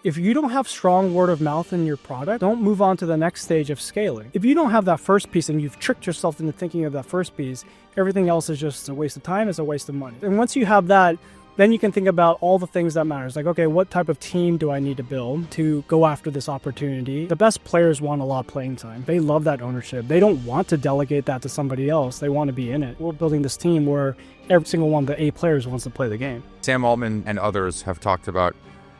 If you don't have strong word of mouth in your product, don't move on to the next stage of scaling. If you don't have that first piece and you've tricked yourself into thinking of that first piece, everything else is just a waste of time, it's a waste of money. And once you have that, then you can think about all the things that matters. Like, okay, what type of team do I need to build to go after this opportunity? The best players want a lot of playing time. They love that ownership. They don't want to delegate that to somebody else. They want to be in it. We're building this team where every single one of the A players wants to play the game. Sam Altman and others have talked about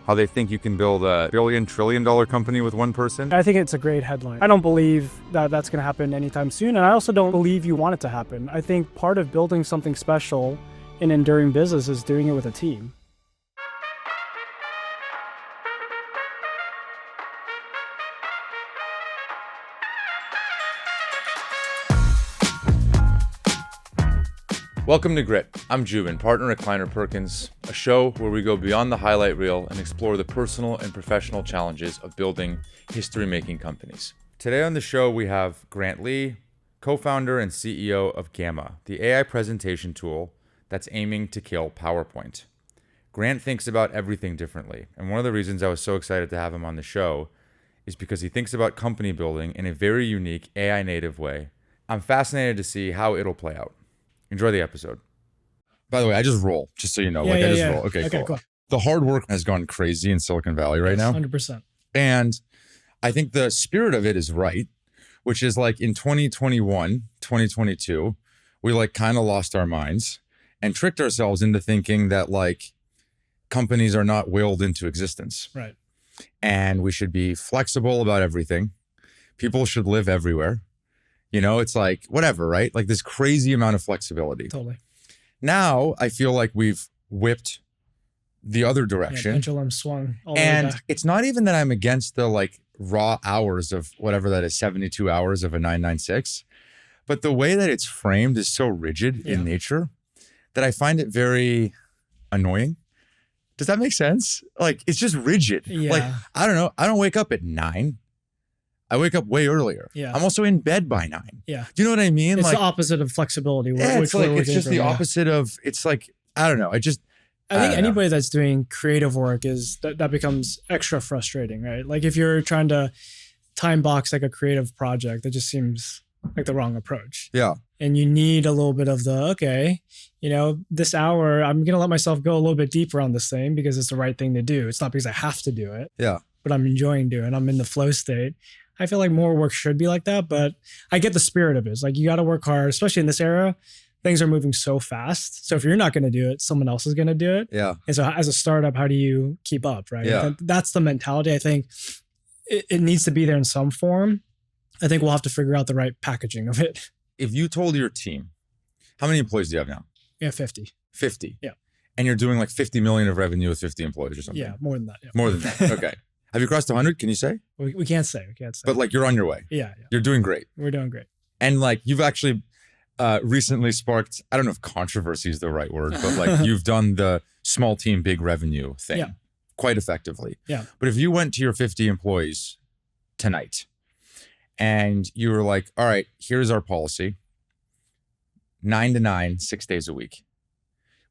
how they think you can build a $1 trillion company with one person. I think it's a great headline. I don't believe that that's going to happen anytime soon. And I also don't believe you want it to happen. I think part of building something special in enduring business is doing it with a team. Welcome to Grit. I'm Joubin, partner at Kleiner Perkins, a show where we go beyond the highlight reel and explore the personal and professional challenges of building history-making companies. Today on the show, we have Grant Lee, co-founder and CEO of Gamma, the AI presentation tool that's aiming to kill PowerPoint. Grant thinks about everything differently, and one of the reasons I was so excited to have him on the show is because he thinks about company building in a very unique AI-native way. I'm fascinated to see how it'll play out. Enjoy the episode. By the way, I just roll, just so you know. I just roll. Okay, cool. The hard work has gone crazy in Silicon Valley right now. 100%. And I think the spirit of it is right, which is like in 2021, 2022, we like kind of lost our minds and tricked ourselves into thinking that like companies are not willed into existence. Right. And we should be flexible about everything. People should live everywhere. You know, it's like, whatever, right? Like this crazy amount of flexibility. Totally. Now, I feel like we've whipped the other direction. Yeah, pendulum swung all the way And back. it's not even that I'm against the like raw hours of whatever that is, 72 hours of a 996. But the way that it's framed is so rigid in nature that I find it very annoying. Does that make sense? Like, it's just rigid. Yeah. Like, I don't know. I don't wake up at 9. I wake up way earlier. Yeah. I'm also in bed by 9. Yeah. Do you know what I mean? It's like, the opposite of flexibility. yeah, which it's like, we're it's just the from, opposite of, it's like, I don't know. I think think anybody that's doing creative work is that becomes extra frustrating, right? Like if you're trying to time box like a creative project, that just seems like the wrong approach. Yeah. And you need a little bit of this hour, I'm going to let myself go a little bit deeper on this thing because it's the right thing to do. It's not because I have to do it. Yeah. But I'm enjoying doing it. I'm in the flow state. I feel like more work should be like that, but I get the spirit of it. It's like you got to work hard, especially in this era. Things are moving so fast. So if you're not going to do it, someone else is going to do it. Yeah. And so as a startup, how do you keep up, right? Yeah. That's the mentality. I think it needs to be there in some form. I think we'll have to figure out the right packaging of it. If you told your team, how many employees do you have now? Yeah, 50. 50. Yeah. And you're doing like 50 million of revenue with 50 employees or something. Yeah, more than that. Yeah. More than that. Okay. Have you crossed 100? Can you say? We can't say. But like you're on your way. Yeah. You're doing great. We're doing great. And like you've actually recently sparked, I don't know if controversy is the right word, but like you've done the small team, big revenue thing quite effectively. Yeah. But if you went to your 50 employees tonight and you were like, all right, here's our policy, 9 to 9, 6 days a week.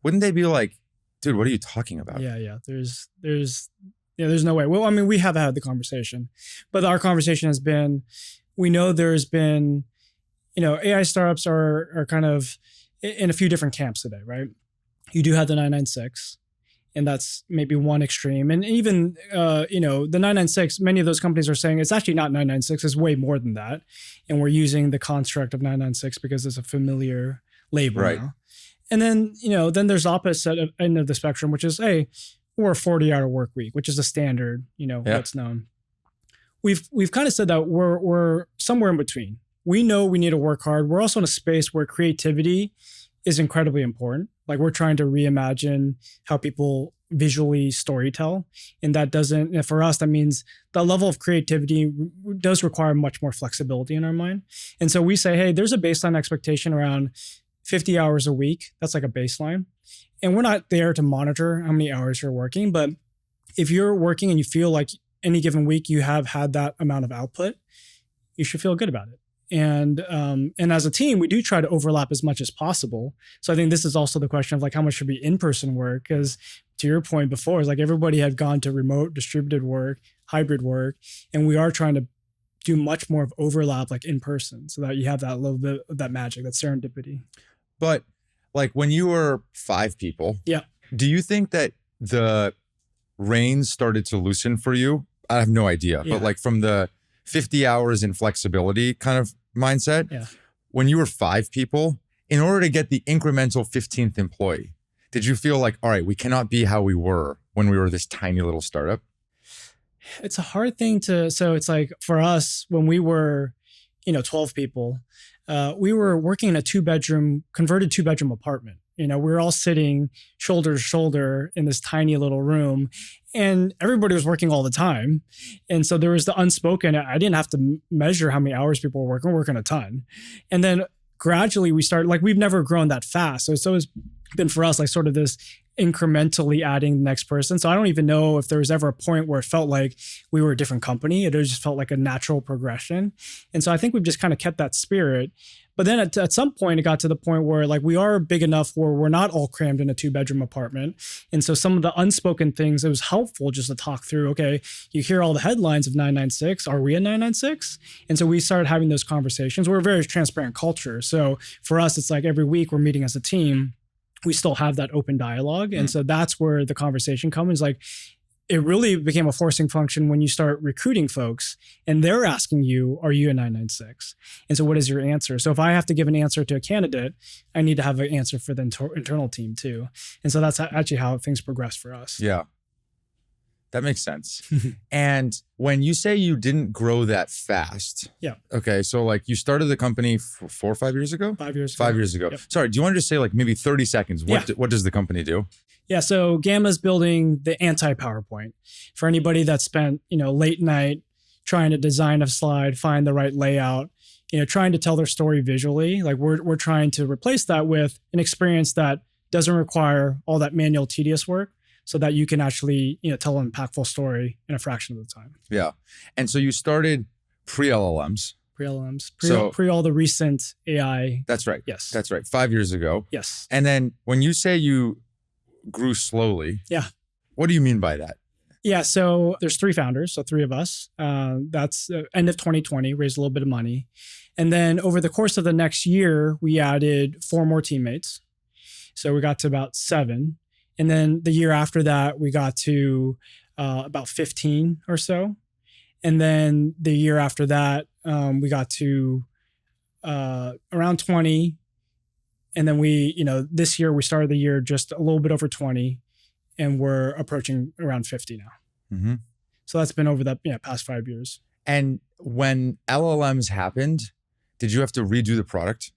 Wouldn't they be like, dude, what are you talking about? Yeah. There's no way. Well, I mean, we have had the conversation, but our conversation has been, we know there's been, AI startups are kind of in a few different camps today, right? You do have the 996, and that's maybe one extreme. And even, the 996, many of those companies are saying it's actually not 996, it's way more than that. And we're using the construct of 996 because it's a familiar label now. And then, then there's the opposite end of the spectrum, which is, hey, we're a 40-hour work week, which is the standard, what's known. We've kind of said that we're somewhere in between. We know we need to work hard. We're also in a space where creativity is incredibly important. Like we're trying to reimagine how people visually storytell. And for us, that means the level of creativity does require much more flexibility in our mind. And so we say, hey, there's a baseline expectation around 50 hours a week. That's like a baseline. And we're not there to monitor how many hours you're working. But if you're working and you feel like any given week you have had that amount of output, you should feel good about it. And as a team, we do try to overlap as much as possible. So I think this is also the question of like how much should be in-person work, because to your point before, is like everybody had gone to remote distributed work, hybrid work, and we are trying to do much more of overlap like in person so that you have that little bit of that magic, that serendipity. But like when you were 5 people, yeah, do you think that the reins started to loosen for you? I have no idea, but like from the 50 hours in flexibility kind of mindset, when you were 5 people, in order to get the incremental 15th employee, did you feel like, all right, we cannot be how we were when we were this tiny little startup? It's a hard thing to, so it's like for us, when we were, 12 people, we were working in a converted 2-bedroom apartment. We were all sitting shoulder to shoulder in this tiny little room, and everybody was working all the time. And so there was the unspoken, I didn't have to measure how many hours people were working a ton. And then gradually we started, like, we've never grown that fast. So it's always been for us like sort of this incrementally adding the next person. So I don't even know if there was ever a point where it felt like we were a different company. It just felt like a natural progression. And so I think we've just kind of kept that spirit. But then at some point, it got to the point where like we are big enough where we're not all crammed in a 2-bedroom apartment. And so some of the unspoken things, it was helpful just to talk through, okay, you hear all the headlines of 996. Are we a 996? And so we started having those conversations. We're a very transparent culture. So for us, it's like every week we're meeting as a team. We still have that open dialogue. And so that's where the conversation comes. Like, it really became a forcing function when you start recruiting folks and they're asking you, are you a 996? And so what is your answer? So if I have to give an answer to a candidate, I need to have an answer for the internal team too. And so that's actually how things progress for us. Yeah. That makes sense. And when you say you didn't grow that fast. Yeah. Okay. So like you started the company 4 or 5 years ago? 5 years ago. 5 years ago. Yep. Sorry. Do you want to just say like maybe 30 seconds? What does the company do? Yeah. So Gamma's building the anti-PowerPoint for anybody that spent, late night trying to design a slide, find the right layout, trying to tell their story visually. Like we're trying to replace that with an experience that doesn't require all that manual tedious work, so that you can actually, tell an impactful story in a fraction of the time. Yeah. And so you started pre-LLMs. Pre all the recent AI. That's right. Yes. That's right. 5 years ago. Yes. And then when you say you grew slowly. Yeah. What do you mean by that? Yeah. So there's 3 founders. So 3 of us. That's end of 2020, raised a little bit of money. And then over the course of the next year, we added 4 more teammates. So we got to about 7. And then the year after that, we got to about 15 or so. And then the year after that, we got to around 20. And then this year, we started the year just a little bit over 20. And we're approaching around 50 now. Mm-hmm. So that's been over the past 5 years. And when LLMs happened, did you have to redo the product?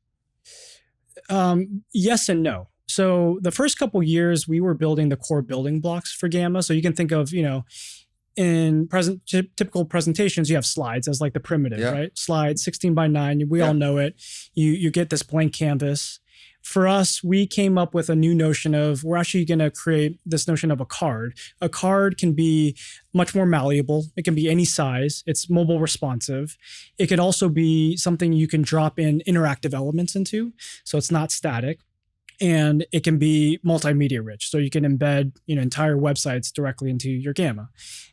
Yes and no. So the first couple of years, we were building the core building blocks for Gamma. So you can think of, in typical presentations, you have slides as like the primitive, right? Slides 16 by 9. We all know it. You get this blank canvas. For us, we came up with a new notion of, we're actually going to create this notion of a card. A card can be much more malleable. It can be any size. It's mobile responsive. It could also be something you can drop in interactive elements into. So it's not static. And it can be multimedia rich. So you can embed, entire websites directly into your Gamma.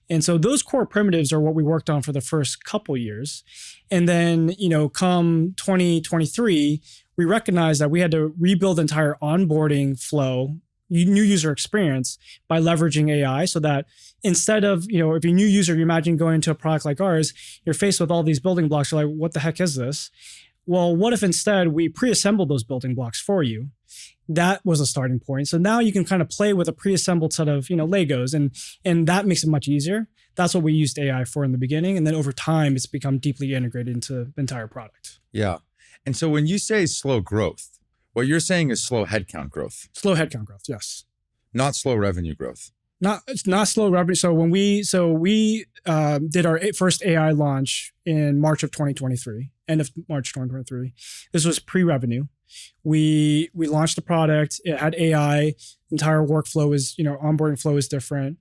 And so those core primitives are what we worked on for the first couple years. And then, come 2023, we recognized that we had to rebuild the entire onboarding flow, new user experience by leveraging AI, so that instead of, if you're a new user, you imagine going into a product like ours, you're faced with all these building blocks. You're like, what the heck is this? Well, what if instead we pre-assembled those building blocks for you? That was a starting point. So now you can kind of play with a pre-assembled set of, Legos, and that makes it much easier. That's what we used AI for in the beginning. And then over time, it's become deeply integrated into the entire product. Yeah. And so when you say slow growth, what you're saying is slow headcount growth. Slow headcount growth, yes. Not slow revenue growth. It's not slow revenue. So we did our first AI launch in March of 2023, end of March 2023. This was pre-revenue. We launched the product. It had AI. Entire workflow is, onboarding flow is different.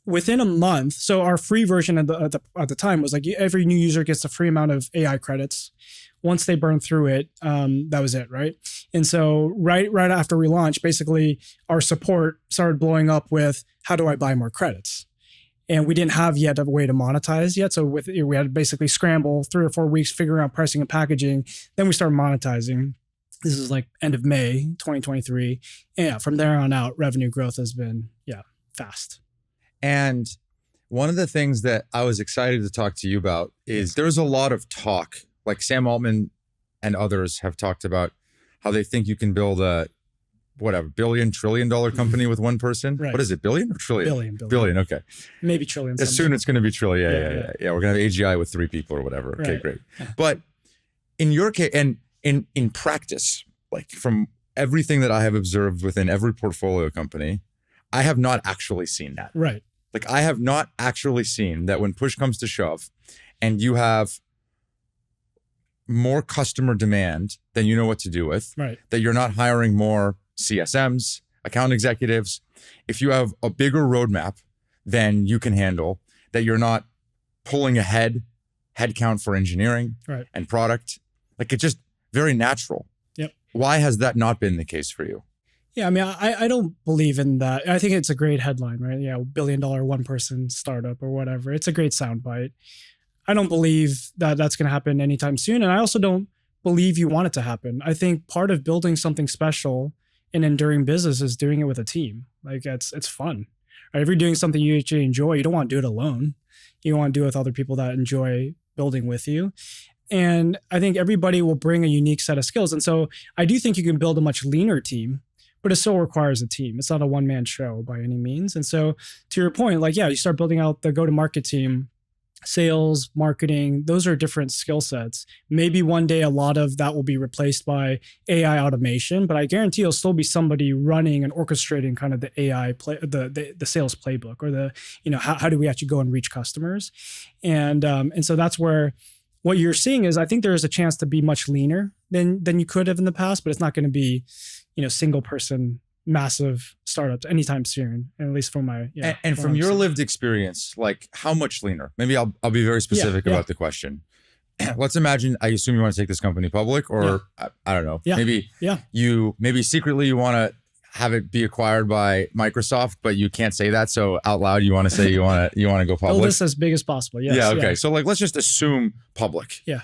Within a month, so our free version at the time was like every new user gets a free amount of AI credits. Once they burned through it, that was it, right? And so right after we launched, basically our support started blowing up with, how do I buy more credits? And we didn't have yet a way to monetize yet. So we had to basically scramble 3 or 4 weeks, figuring out pricing and packaging. Then we started monetizing. This is like end of May 2023. And yeah, from there on out, revenue growth has been, fast. And one of the things that I was excited to talk to you about is there's a lot of talk, like Sam Altman and others have talked about how they think you can build a billion, $trillion company with one person. Right. What is it? Billion or trillion? Billion. Okay. Maybe trillion. Soon it's going to be trillion. Yeah. We're going to have AGI with 3 people or whatever. Okay, Right. great. But in your case, and in practice, like from everything that I have observed within every portfolio company, I have not actually seen that. Right. Like I have not actually seen that when push comes to shove and you have more customer demand than you know what to do with, Right. that you're not hiring more CSMs, account executives. If you have a bigger roadmap than you can handle, that you're not pulling ahead headcount for engineering Right. and product, like it's just very natural. Yep. Why has that not been the case for you? Yeah, I mean, I don't believe in that. I think it's a great headline, right? Yeah, $1 billion one person startup or whatever. It's a great soundbite. I don't believe that that's going to happen anytime soon. And I also don't believe you want it to happen. I think part of building something special in enduring business is doing it with a team. Like it's fun. Right? If you're doing something you actually enjoy, you don't want to do it alone. You want to do it with other people that enjoy building with you. And I think everybody will bring a unique set of skills. And so I do think you can build a much leaner team, but it still requires a team. It's not a one-man show by any means. And so to your point, like, yeah, you start building out the go-to-market team, sales, marketing, those are different skill sets. Maybe one day a lot of that will be replaced by AI automation, but I guarantee you'll still be somebody running and orchestrating kind of the AI the sales playbook, or the, how do we actually go and reach customers? And so that's where what you're seeing is, I think there is a chance to be much leaner than you could have in the past, but it's not going to be, single person massive startups anytime soon, at least from my and from your lived experience, like how much leaner? Maybe I'll be very specific about the question. Let's imagine, I assume you want to take this company public, or I don't know, maybe secretly you want to have it be acquired by Microsoft, but you can't say that, so out loud you want to say you want to go public. Build this as big as possible. Yes. Yeah. Okay. So like, let's just assume public. Yeah.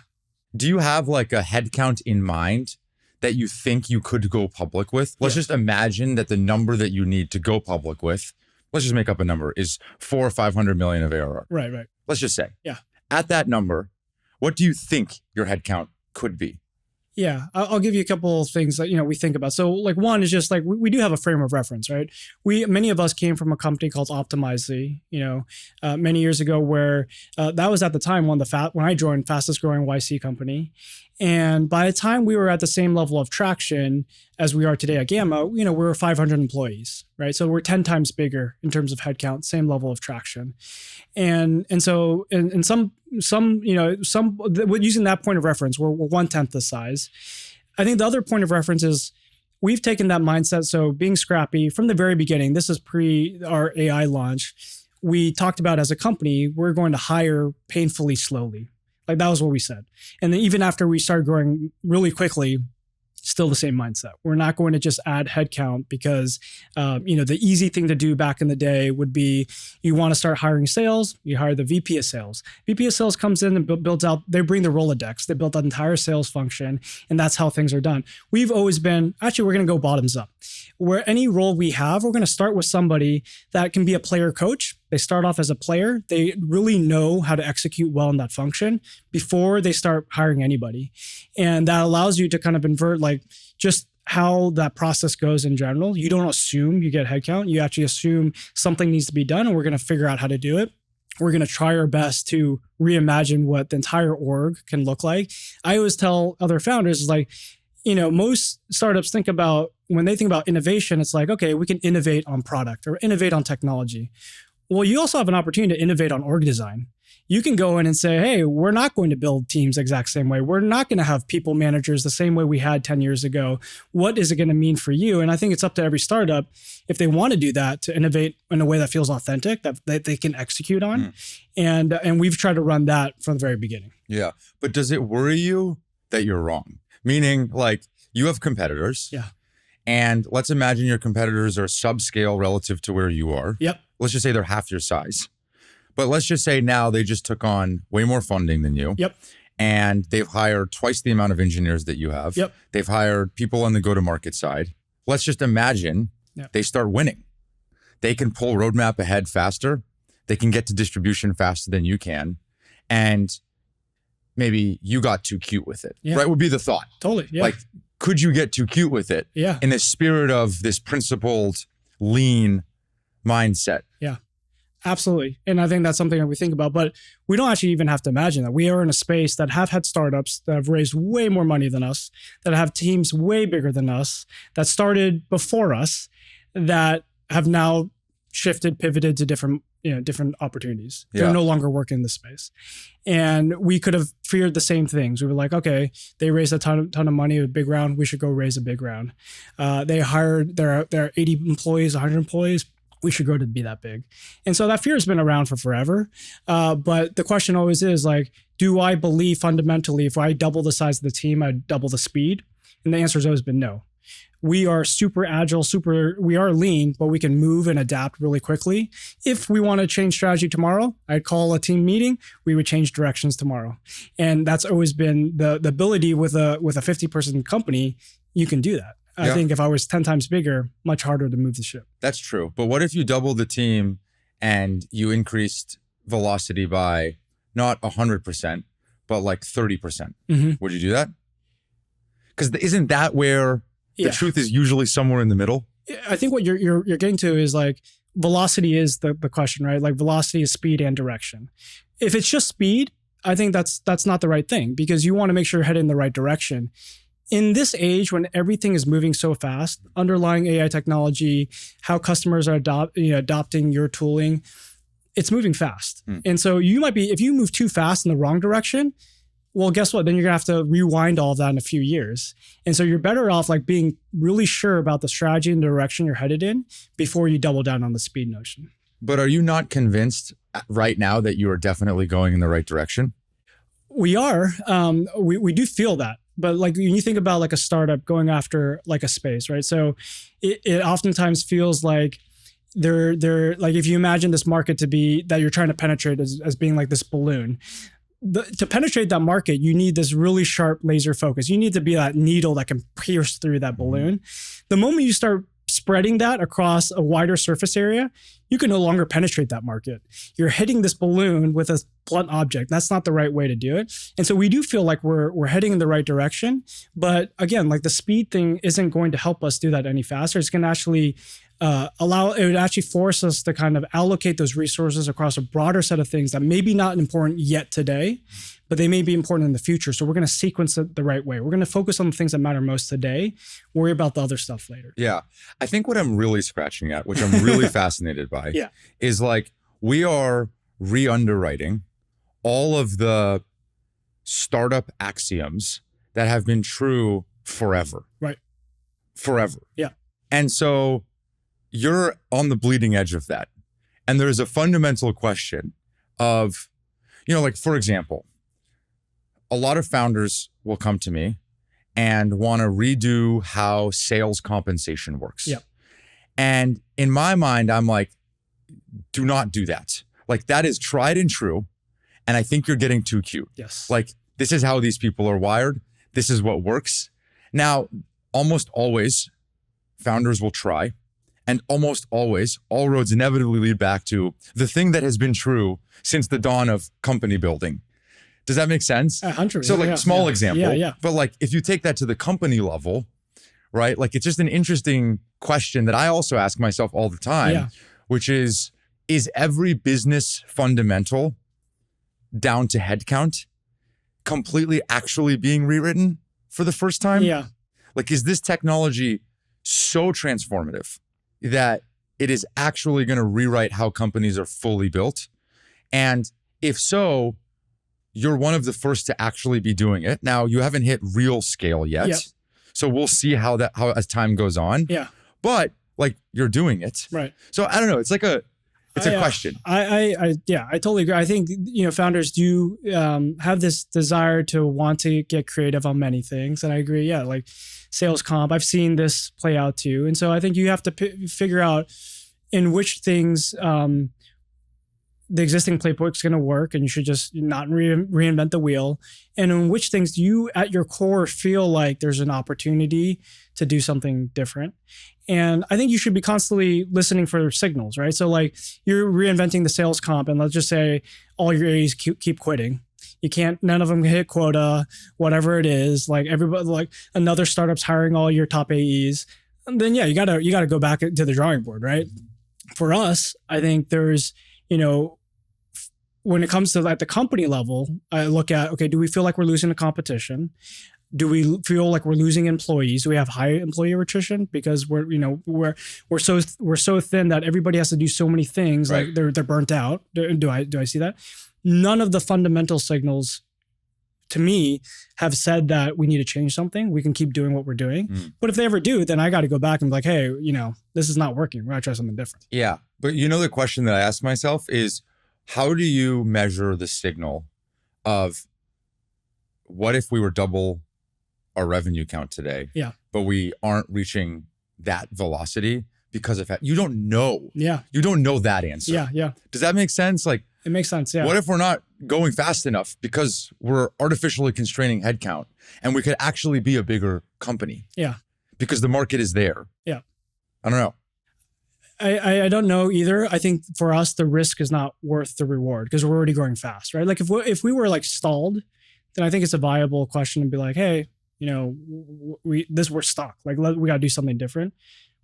Do you have like a headcount in mind that you think you could go public with? Let's just imagine that the number that you need to go public with, let's just make up a number, is 400 or 500 million of ARR. Right. Let's just say. Yeah. At that number, what do you think your headcount could be? Yeah, I'll give you a couple of things that we think about. So like one is just like we do have a frame of reference, right? Many of us came from a company called Optimizely, many years ago, where that was at the time when I joined, fastest growing YC company. And by the time we were at the same level of traction as we are today at Gamma, we were 500 employees, right? So we're 10 times bigger in terms of headcount, same level of traction. And so in some using that point of reference, we're 1/10 the size. I think the other point of reference is we've taken that mindset. So being scrappy from the very beginning, this is pre our AI launch. We talked about, as a company, we're going to hire painfully slowly. Like that was what we said. And then even after we started growing really quickly, still the same mindset. We're not going to just add headcount because, the easy thing to do back in the day would be you want to start hiring sales, you hire the VP of sales. VP of sales comes in and builds out, they bring the Rolodex, they build that entire sales function, and that's how things are done. We've always been, actually, we're going to go bottoms up. Where any role we have, we're going to start with somebody that can be a player coach. They start off as a player. They really know how to execute well in that function before they start hiring anybody. And that allows you to kind of invert like just how that process goes in general. You don't assume you get headcount. You actually assume something needs to be done, and we're going to figure out how to do it. We're going to try our best to reimagine what the entire org can look like. I always tell other founders, like, most startups when they think about innovation, it's like, okay, we can innovate on product or innovate on technology. Well, you also have an opportunity to innovate on org design. You can go in and say, hey, we're not going to build teams the exact same way. We're not going to have people managers the same way we had 10 years ago. What is it going to mean for you? And I think it's up to every startup, if they want to do that, to innovate in a way that feels authentic, that they can execute on. And we've tried to run that from the very beginning. Yeah. But does it worry you that you're wrong. Meaning, like, you have competitors. Yeah. And let's imagine your competitors are subscale relative to where you are. Yep. Let's just say they're half your size. But let's just say now they just took on way more funding than you. Yep. And they've hired twice the amount of engineers that you have. Yep. They've hired people on the go-to-market side. Let's just imagine they start winning. They can pull roadmap ahead faster. They can get to distribution faster than you can. And maybe you got too cute with it, right? Would be the thought. Totally. Yeah. Like, could you get too cute with it? Yeah. In the spirit of this principled, lean mindset. Yeah. Absolutely. And I think that's something that we think about, but we don't actually even have to imagine that. We are in a space that have had startups that have raised way more money than us, that have teams way bigger than us, that started before us, that have now shifted, pivoted to different opportunities. They're no longer working in this space. And we could have feared the same things. We were like, okay, they raised a ton of money, a big round. We should go raise a big round. They hired their 80 employees, 100 employees. We should grow to be that big. And so that fear has been around for forever. But the question always is like, do I believe fundamentally if I double the size of the team, I'd double the speed? And the answer has always been no. We are super agile, we are lean, but we can move and adapt really quickly. If we want to change strategy tomorrow, I'd call a team meeting, we would change directions tomorrow. And that's always been the ability with a 50-person company, you can do that. I think if I was 10 times bigger, much harder to move the ship. That's true. But what if you doubled the team and you increased velocity by not 100%, but like 30%? Would you do that? Because isn't that where the truth is usually somewhere in the middle? I think what you're getting to is like velocity is the question, right? Like velocity is speed and direction. If it's just speed, I think that's not the right thing because you want to make sure you're headed in the right direction. In this age, when everything is moving so fast, underlying AI technology, how customers are adopting your tooling, it's moving fast. And so if you move too fast in the wrong direction, well, guess what? Then you're gonna have to rewind all of that in a few years. And so you're better off like being really sure about the strategy and the direction you're headed in before you double down on the speed notion. But are you not convinced right now that you are definitely going in the right direction? We are. We do feel that. But like when you think about like a startup going after like a space, right? So it oftentimes feels like they're like if you imagine this market to be that you're trying to penetrate as being like this balloon. To penetrate that market, you need this really sharp laser focus. You need to be that needle that can pierce through that balloon. The moment you start spreading that across a wider surface area, you can no longer penetrate that market. You're hitting this balloon with a blunt object. That's not the right way to do it. And so we do feel like we're heading in the right direction. But again, like the speed thing isn't going to help us do that any faster. It's going to actually it would actually force us to kind of allocate those resources across a broader set of things that maybe not important yet today, but they may be important in the future. So we're going to sequence it the right way. We're going to focus on the things that matter most today, worry about the other stuff later. Yeah. I think what I'm really scratching at, which I'm really fascinated by, is like we are re-underwriting all of the startup axioms that have been true forever. Right. Forever. Yeah. And so you're on the bleeding edge of that. And there's a fundamental question of, like, for example, a lot of founders will come to me and want to redo how sales compensation works. Yep. And in my mind, I'm like, do not do that. Like, that is tried and true. And I think you're getting too cute. Yes. Like, this is how these people are wired. This is what works. Now, almost always, founders will try. And almost always, all roads inevitably lead back to the thing that has been true since the dawn of company building. Does that make sense? 100%. So like small example, Yeah. but like if you take that to the company level, right? Like it's just an interesting question that I also ask myself all the time, which is every business fundamental down to headcount completely actually being rewritten for the first time? Yeah. Like, is this technology so transformative that it is actually going to rewrite how companies are fully built? And if so, you're one of the first to actually be doing it. Now, you haven't hit real scale yet. Yep. So we'll see how as time goes on. Yeah. But like you're doing it. Right. So I don't know. It's like It's a question. Yeah, I totally agree. I think, founders do have this desire to want to get creative on many things. And I agree. Yeah. Like sales comp, I've seen this play out too. And so I think you have to figure out in which things the existing playbook is going to work, and you should just not reinvent the wheel. And in which things do you, at your core, feel like there's an opportunity to do something different. And I think you should be constantly listening for signals, right? So like you're reinventing the sales comp, and let's just say all your A's keep quitting. You can't, none of them hit quota, whatever it is. Like everybody, like another startup's hiring all your top AEs. And then yeah, you gotta go back to the drawing board, right? For us, I think there's, when it comes to like the company level, I look at, okay, do we feel like we're losing the competition? Do we feel like we're losing employees? Do we have high employee attrition because we're so thin that everybody has to do so many things, right? Like they're burnt out. Do I see that? None of the fundamental signals to me have said that we need to change something. We can keep doing what we're doing. But if they ever do, then I got to go back and be like, hey, this is not working. We're gonna try something different. Yeah. But the question that I ask myself is, how do you measure the signal of what if we were double our revenue count today, but we aren't reaching that velocity because of that? You don't know. Yeah. You don't know that answer. Yeah. Yeah. Does that make sense? Like, it makes sense. Yeah. What if we're not going fast enough because we're artificially constraining headcount and we could actually be a bigger company? Yeah. Because the market is there. Yeah. I don't know. I don't know either. I think for us, the risk is not worth the reward because we're already growing fast, right? Like if we were like stalled, then I think it's a viable question to be like, hey, we're stuck. Like we got to do something different.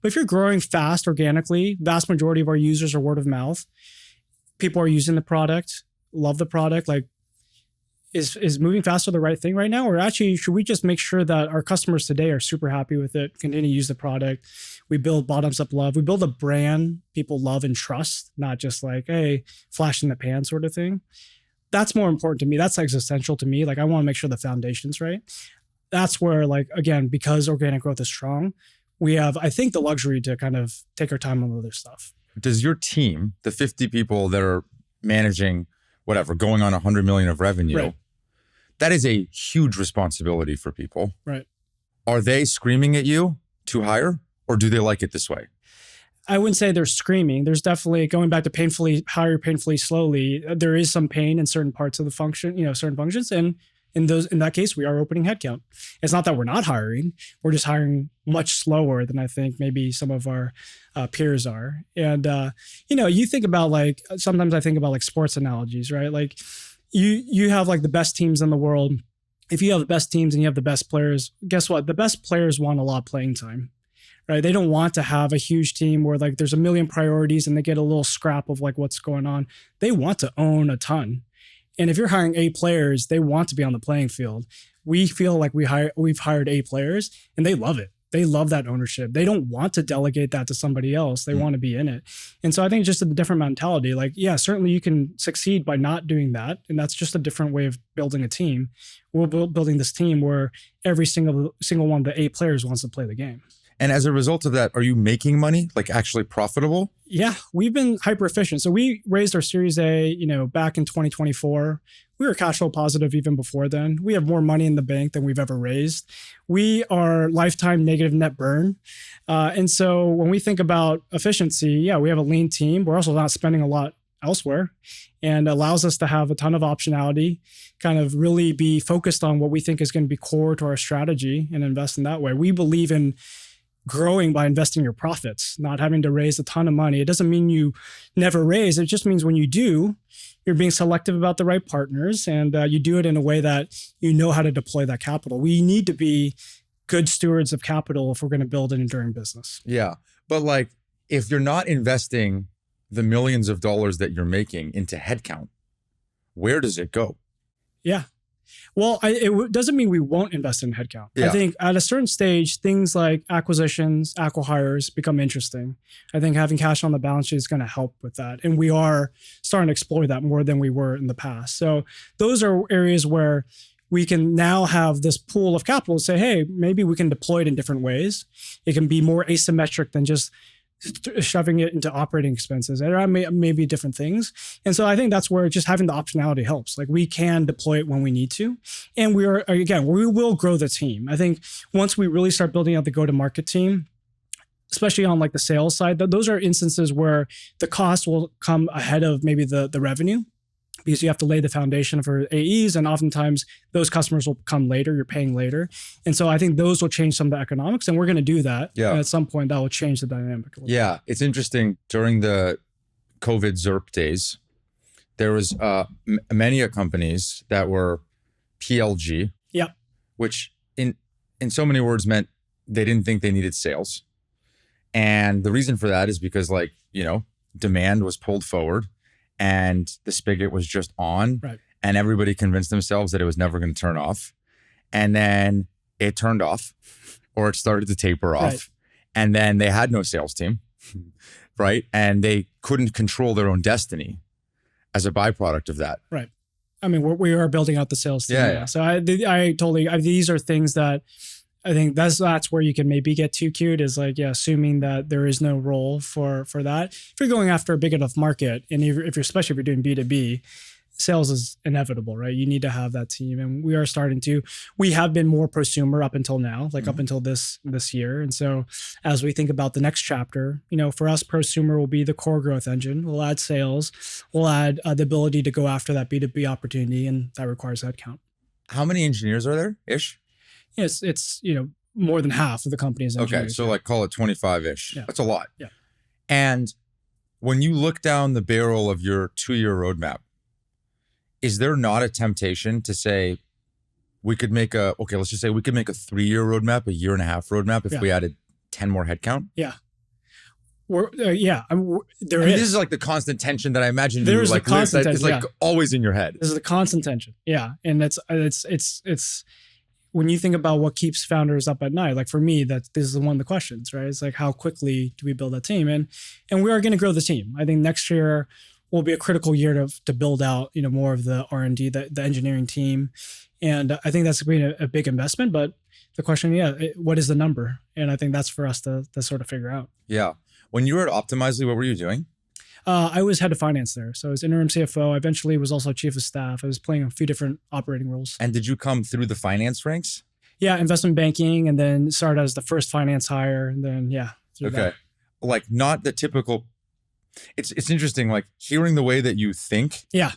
But if you're growing fast organically, vast majority of our users are word of mouth. People are using the product, love the product. Like, is moving faster the right thing right now? Or actually, should we just make sure that our customers today are super happy with it, continue to use the product? We build bottoms up love. We build a brand people love and trust, not just like, hey, flash in the pan sort of thing. That's more important to me. That's existential to me. Like, I want to make sure the foundation's right. That's where, like, again, because organic growth is strong, we have, I think, the luxury to kind of take our time on other stuff. Does your team, the 50 people that are managing whatever, going on 100 million of revenue, right, that is a huge responsibility for people. Right. Are they screaming at you to hire, or do they like it this way? I wouldn't say they're screaming. There's definitely, going back to painfully hire, painfully slowly, there is some pain in certain parts of the function, certain functions. And in that case, we are opening headcount. It's not that we're not hiring. We're just hiring much slower than I think maybe some of our peers are. And, you think about like, sometimes I think about like sports analogies, right? Like you have like the best teams in the world. If you have the best teams and you have the best players, guess what? The best players want a lot of playing time, right? They don't want to have a huge team where like there's a million priorities and they get a little scrap of like what's going on. They want to own a ton. And if you're hiring A players, they want to be on the playing field. We feel like we've hired A players and they love it. They love that ownership. They don't want to delegate that to somebody else. They want to be in it. And so I think just a different mentality. Like, yeah, certainly you can succeed by not doing that. And that's just a different way of building a team. We're building this team where every single one of the A players wants to play the game. And as a result of that, are you making money, like actually profitable? Yeah, we've been hyper efficient. So we raised our Series A, back in 2024. We were cash flow positive even before then. We have more money in the bank than we've ever raised. We are lifetime negative net burn. And so when we think about efficiency, yeah, we have a lean team. We're also not spending a lot elsewhere, and allows us to have a ton of optionality, kind of really be focused on what we think is going to be core to our strategy and invest in that way. We believe in growing by investing your profits, not having to raise a ton of money. It doesn't mean you never raise. It just means when you do, you're being selective about the right partners, and you do it in a way that you know how to deploy that capital. We need to be good stewards of capital if we're going to build an enduring business. Yeah. But like, if you're not investing the millions of dollars that you're making into headcount, where does it go? Yeah. Well, it doesn't mean we won't invest in headcount. Yeah. I think at a certain stage, things like acquisitions, acqui-hires become interesting. I think having cash on the balance sheet is going to help with that. And we are starting to explore that more than we were in the past. So those are areas where we can now have this pool of capital to say, hey, maybe we can deploy it in different ways. It can be more asymmetric than just shoving it into operating expenses. There may be different things. And so I think that's where just having the optionality helps. Like we can deploy it when we need to. And we will grow the team. I think once we really start building out the go-to-market team, especially on like the sales side, those are instances where the cost will come ahead of maybe the revenue, because you have to lay the foundation for AEs, and oftentimes those customers will come later, you're paying later. And so I think those will change some of the economics, and we're going to do that. Yeah. And at some point that will change the dynamic a little bit. It's interesting. During the COVID ZERP days, there was many companies that were PLG, which in so many words meant they didn't think they needed sales. And the reason for that is because demand was pulled forward and the spigot was just on, right, and everybody convinced themselves that it was never going to turn off. And then it turned off, or it started to taper off. Right. And then they had no sales team, right? And they couldn't control their own destiny as a byproduct of that. Right. I mean, we are building out the sales team. Yeah. So I these are things that I think that's where you can maybe get too cute, is like, assuming that there is no role for that. If you're going after a big enough market, and especially if you're doing B2B, sales is inevitable, right? You need to have that team. And we have been more prosumer up until now, like up until this year. And so as we think about the next chapter, for us, prosumer will be the core growth engine. We'll add sales, we'll add the ability to go after that B2B opportunity, and that requires headcount. How many engineers are there ish? It's more than half of the company's engineers. Okay, so like call it 25-ish. Yeah. That's a lot. Yeah. And when you look down the barrel of your 2-year roadmap, is there not a temptation to say let's just say we could make a 3-year roadmap, a 1.5 year roadmap if we added 10 more headcount? Yeah. This is like the constant tension that I imagine there's a constant tension. It's like always in your head. This is the constant tension. Yeah. And it's when you think about what keeps founders up at night, like for me, this is one of the questions, right? It's like, how quickly do we build a team? And we are going to grow the team. I think next year will be a critical year to build out, more of the R&D, the engineering team. And I think that's going to be a big investment. But the question, what is the number? And I think that's for us to sort of figure out. Yeah. When you were at Optimizely, what were you doing? I was head of finance there. So I was interim CFO. I eventually was also chief of staff. I was playing a few different operating roles. And did you come through the finance ranks? Yeah, investment banking, and then started as the first finance hire. And then, okay. That. Like not the typical, it's interesting, like hearing the way that you think. Yeah.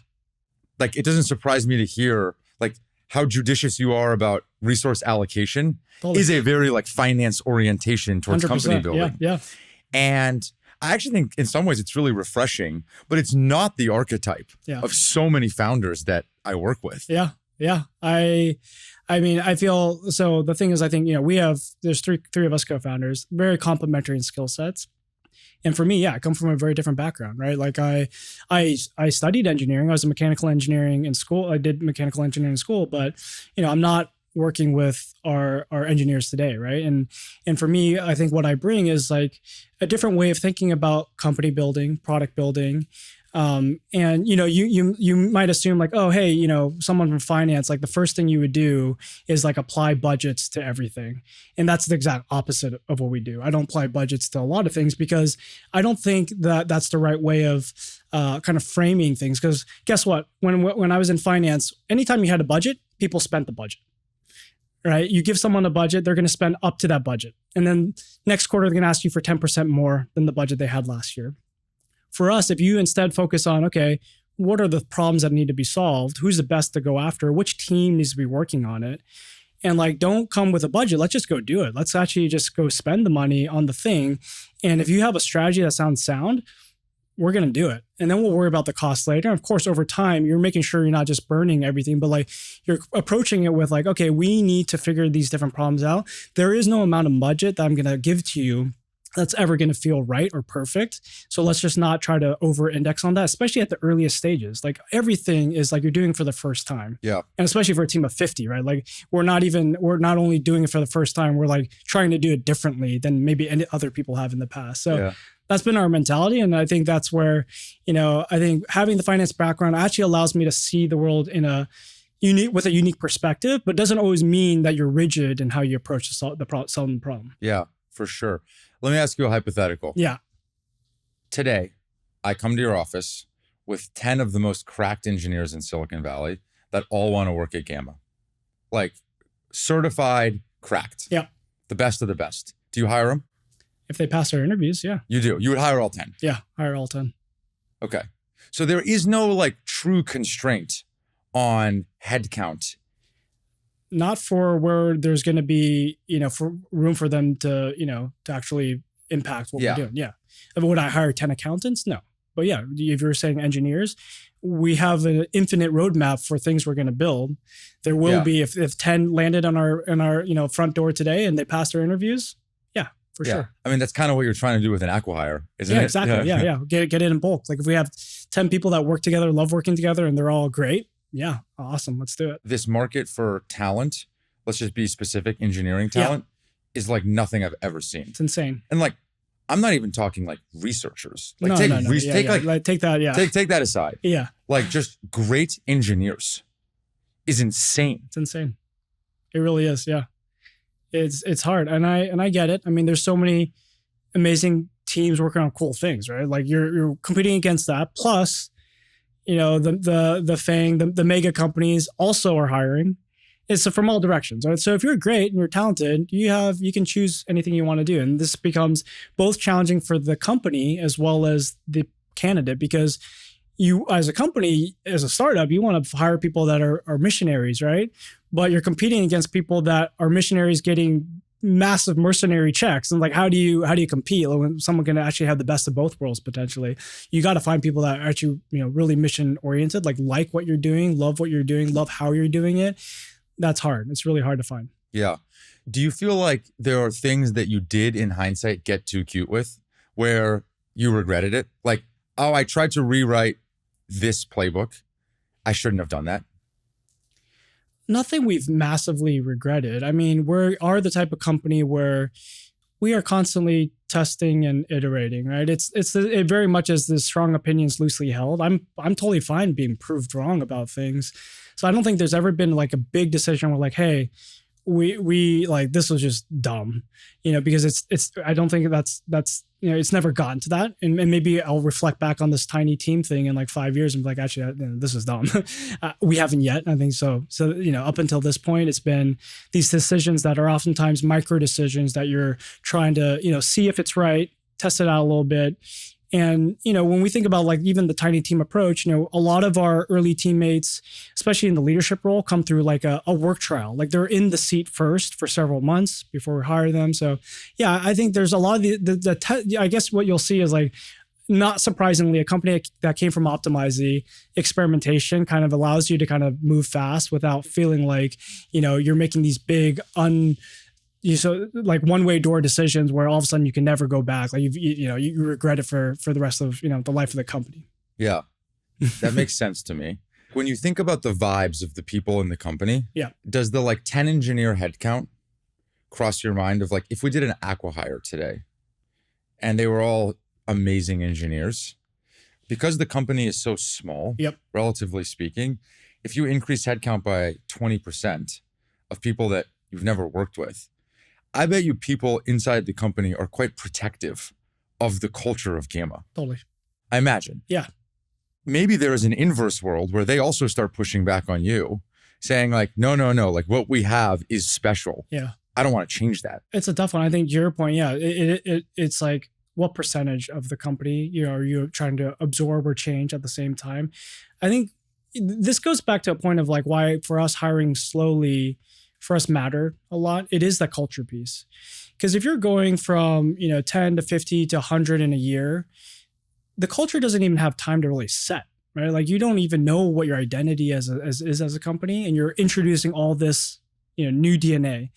Like it doesn't surprise me to hear like how judicious you are about resource allocation is a very like finance orientation towards company building. Yeah. And I actually think in some ways it's really refreshing, but it's not the archetype of so many founders that I work with. Yeah. I mean, I feel, so the thing is, I think, there's three of us co-founders, very complementary in skill sets. And for me, I come from a very different background, right? Like I studied engineering. I was in mechanical engineering in school. I did mechanical engineering in school, but, I'm not working with our engineers today, right? And for me, I think what I bring is like a different way of thinking about company building, product building. And you might assume like, oh, hey, someone from finance, like the first thing you would do is like apply budgets to everything. And that's the exact opposite of what we do. I don't apply budgets to a lot of things because I don't think that that's the right way of kind of framing things. Because guess what? When I was in finance, anytime you had a budget, people spent the budget. Right? You give someone a budget, they're going to spend up to that budget. And then next quarter, they're going to ask you for 10% more than the budget they had last year. For us, if you instead focus on, okay, what are the problems that need to be solved? Who's the best to go after? Which team needs to be working on it? And like, don't come with a budget. Let's just go do it. Let's actually just go spend the money on the thing. And if you have a strategy that sounds sound, we're going to do it. And then we'll worry about the cost later. And of course, over time, you're making sure you're not just burning everything, but like you're approaching it with like, okay, we need to figure these different problems out. There is no amount of budget that I'm going to give to you that's ever going to feel right or perfect. So let's just not try to over-index on that, especially at the earliest stages. Like everything is like you're doing for the first time. Yeah. And especially for a team of 50, right? Like we're not only doing it for the first time, we're like trying to do it differently than maybe any other people have in the past. So that's been our mentality. And I think that's where, I think having the finance background actually allows me to see the world with a unique perspective, but doesn't always mean that you're rigid in how you approach solving the problem. Yeah, for sure. Let me ask you a hypothetical. Yeah. Today, I come to your office with 10 of the most cracked engineers in Silicon Valley that all want to work at Gamma. Like certified cracked. Yeah. The best of the best. Do you hire them? If they pass our interviews, yeah. You do. You would hire all 10. Yeah, hire all 10. Okay. So there is no like true constraint on headcount. Not for where there's going to be, for room for them to, to actually impact what we're doing. Yeah. Would I hire 10 accountants? No. But yeah, if you're saying engineers, we have an infinite roadmap for things we're going to build. There will be, if 10 landed on our front door today and they passed their interviews, for sure. I mean, that's kind of what you're trying to do with an acquihire, isn't it? Exactly. Yeah. Get it in bulk. Like if we have 10 people that work together, love working together, and they're all great. Yeah. Awesome. Let's do it. This market for talent, let's just be specific, engineering talent, is like nothing I've ever seen. It's insane. And like, I'm not even talking like researchers. Like take that aside. Yeah. Like just great engineers is insane. It's insane. It really is. Yeah. It's hard. And I get it. I mean, there's so many amazing teams working on cool things, right? Like you're competing against that. Plus, the FANG, the mega companies also are hiring. It's from all directions, right? So if you're great and you're talented, you can choose anything you want to do. And this becomes both challenging for the company as well as the candidate, because you, as a company, as a startup, you want to hire people that are missionaries, right? But you're competing against people that are missionaries getting massive mercenary checks. And like, how do you compete when someone can actually have the best of both worlds potentially? You got to find people that are actually, really mission oriented, like what you're doing, love what you're doing, love how you're doing it. That's hard. It's really hard to find. Yeah. Do you feel like there are things that you did in hindsight get too cute with where you regretted it? Like, oh, I tried to rewrite this playbook. I shouldn't have done that. Nothing we've massively regretted. I mean, we are the type of company where we are constantly testing and iterating, right? It very much is the strong opinions loosely held. I'm totally fine being proved wrong about things. So I don't think there's ever been like a big decision where like, hey, we like this was just dumb, because it's I don't think that's it's never gotten to that. And maybe I'll reflect back on this tiny team thing in like 5 years and be like, actually, this is dumb. We haven't yet, I think so. So, up until this point, it's been these decisions that are oftentimes micro decisions that you're trying to, see if it's right, test it out a little bit. And, when we think about like even the tiny team approach, a lot of our early teammates, especially in the leadership role, come through like a work trial. Like they're in the seat first for several months before we hire them. So yeah, I think there's a lot of I guess what you'll see is like, not surprisingly, a company that came from Optimize experimentation kind of allows you to kind of move fast without feeling like, you're making these big like one-way door decisions where all of a sudden you can never go back. Like you regret it for the rest of the life of the company. Yeah, that makes sense to me. When you think about the vibes of the people in the company, does the like 10 engineer headcount cross your mind of like if we did an acquihire today, and they were all amazing engineers, because the company is so small, relatively speaking, if you increase headcount by 20% of people that you've never worked with, I bet you people inside the company are quite protective of the culture of Gamma. Totally. I imagine. Yeah. Maybe there is an inverse world where they also start pushing back on you, saying like, no, like what we have is special. Yeah. I don't want to change that. It's a tough one. I think to your point, it's like what percentage of the company, are you trying to absorb or change at the same time? I think this goes back to a point of like why for us hiring slowly for us matter a lot. It is that culture piece. Because if you're going from, 10 to 50 to 100 in a year, the culture doesn't even have time to really set, right? Like you don't even know what your identity is as a company, and you're introducing all this, new DNA.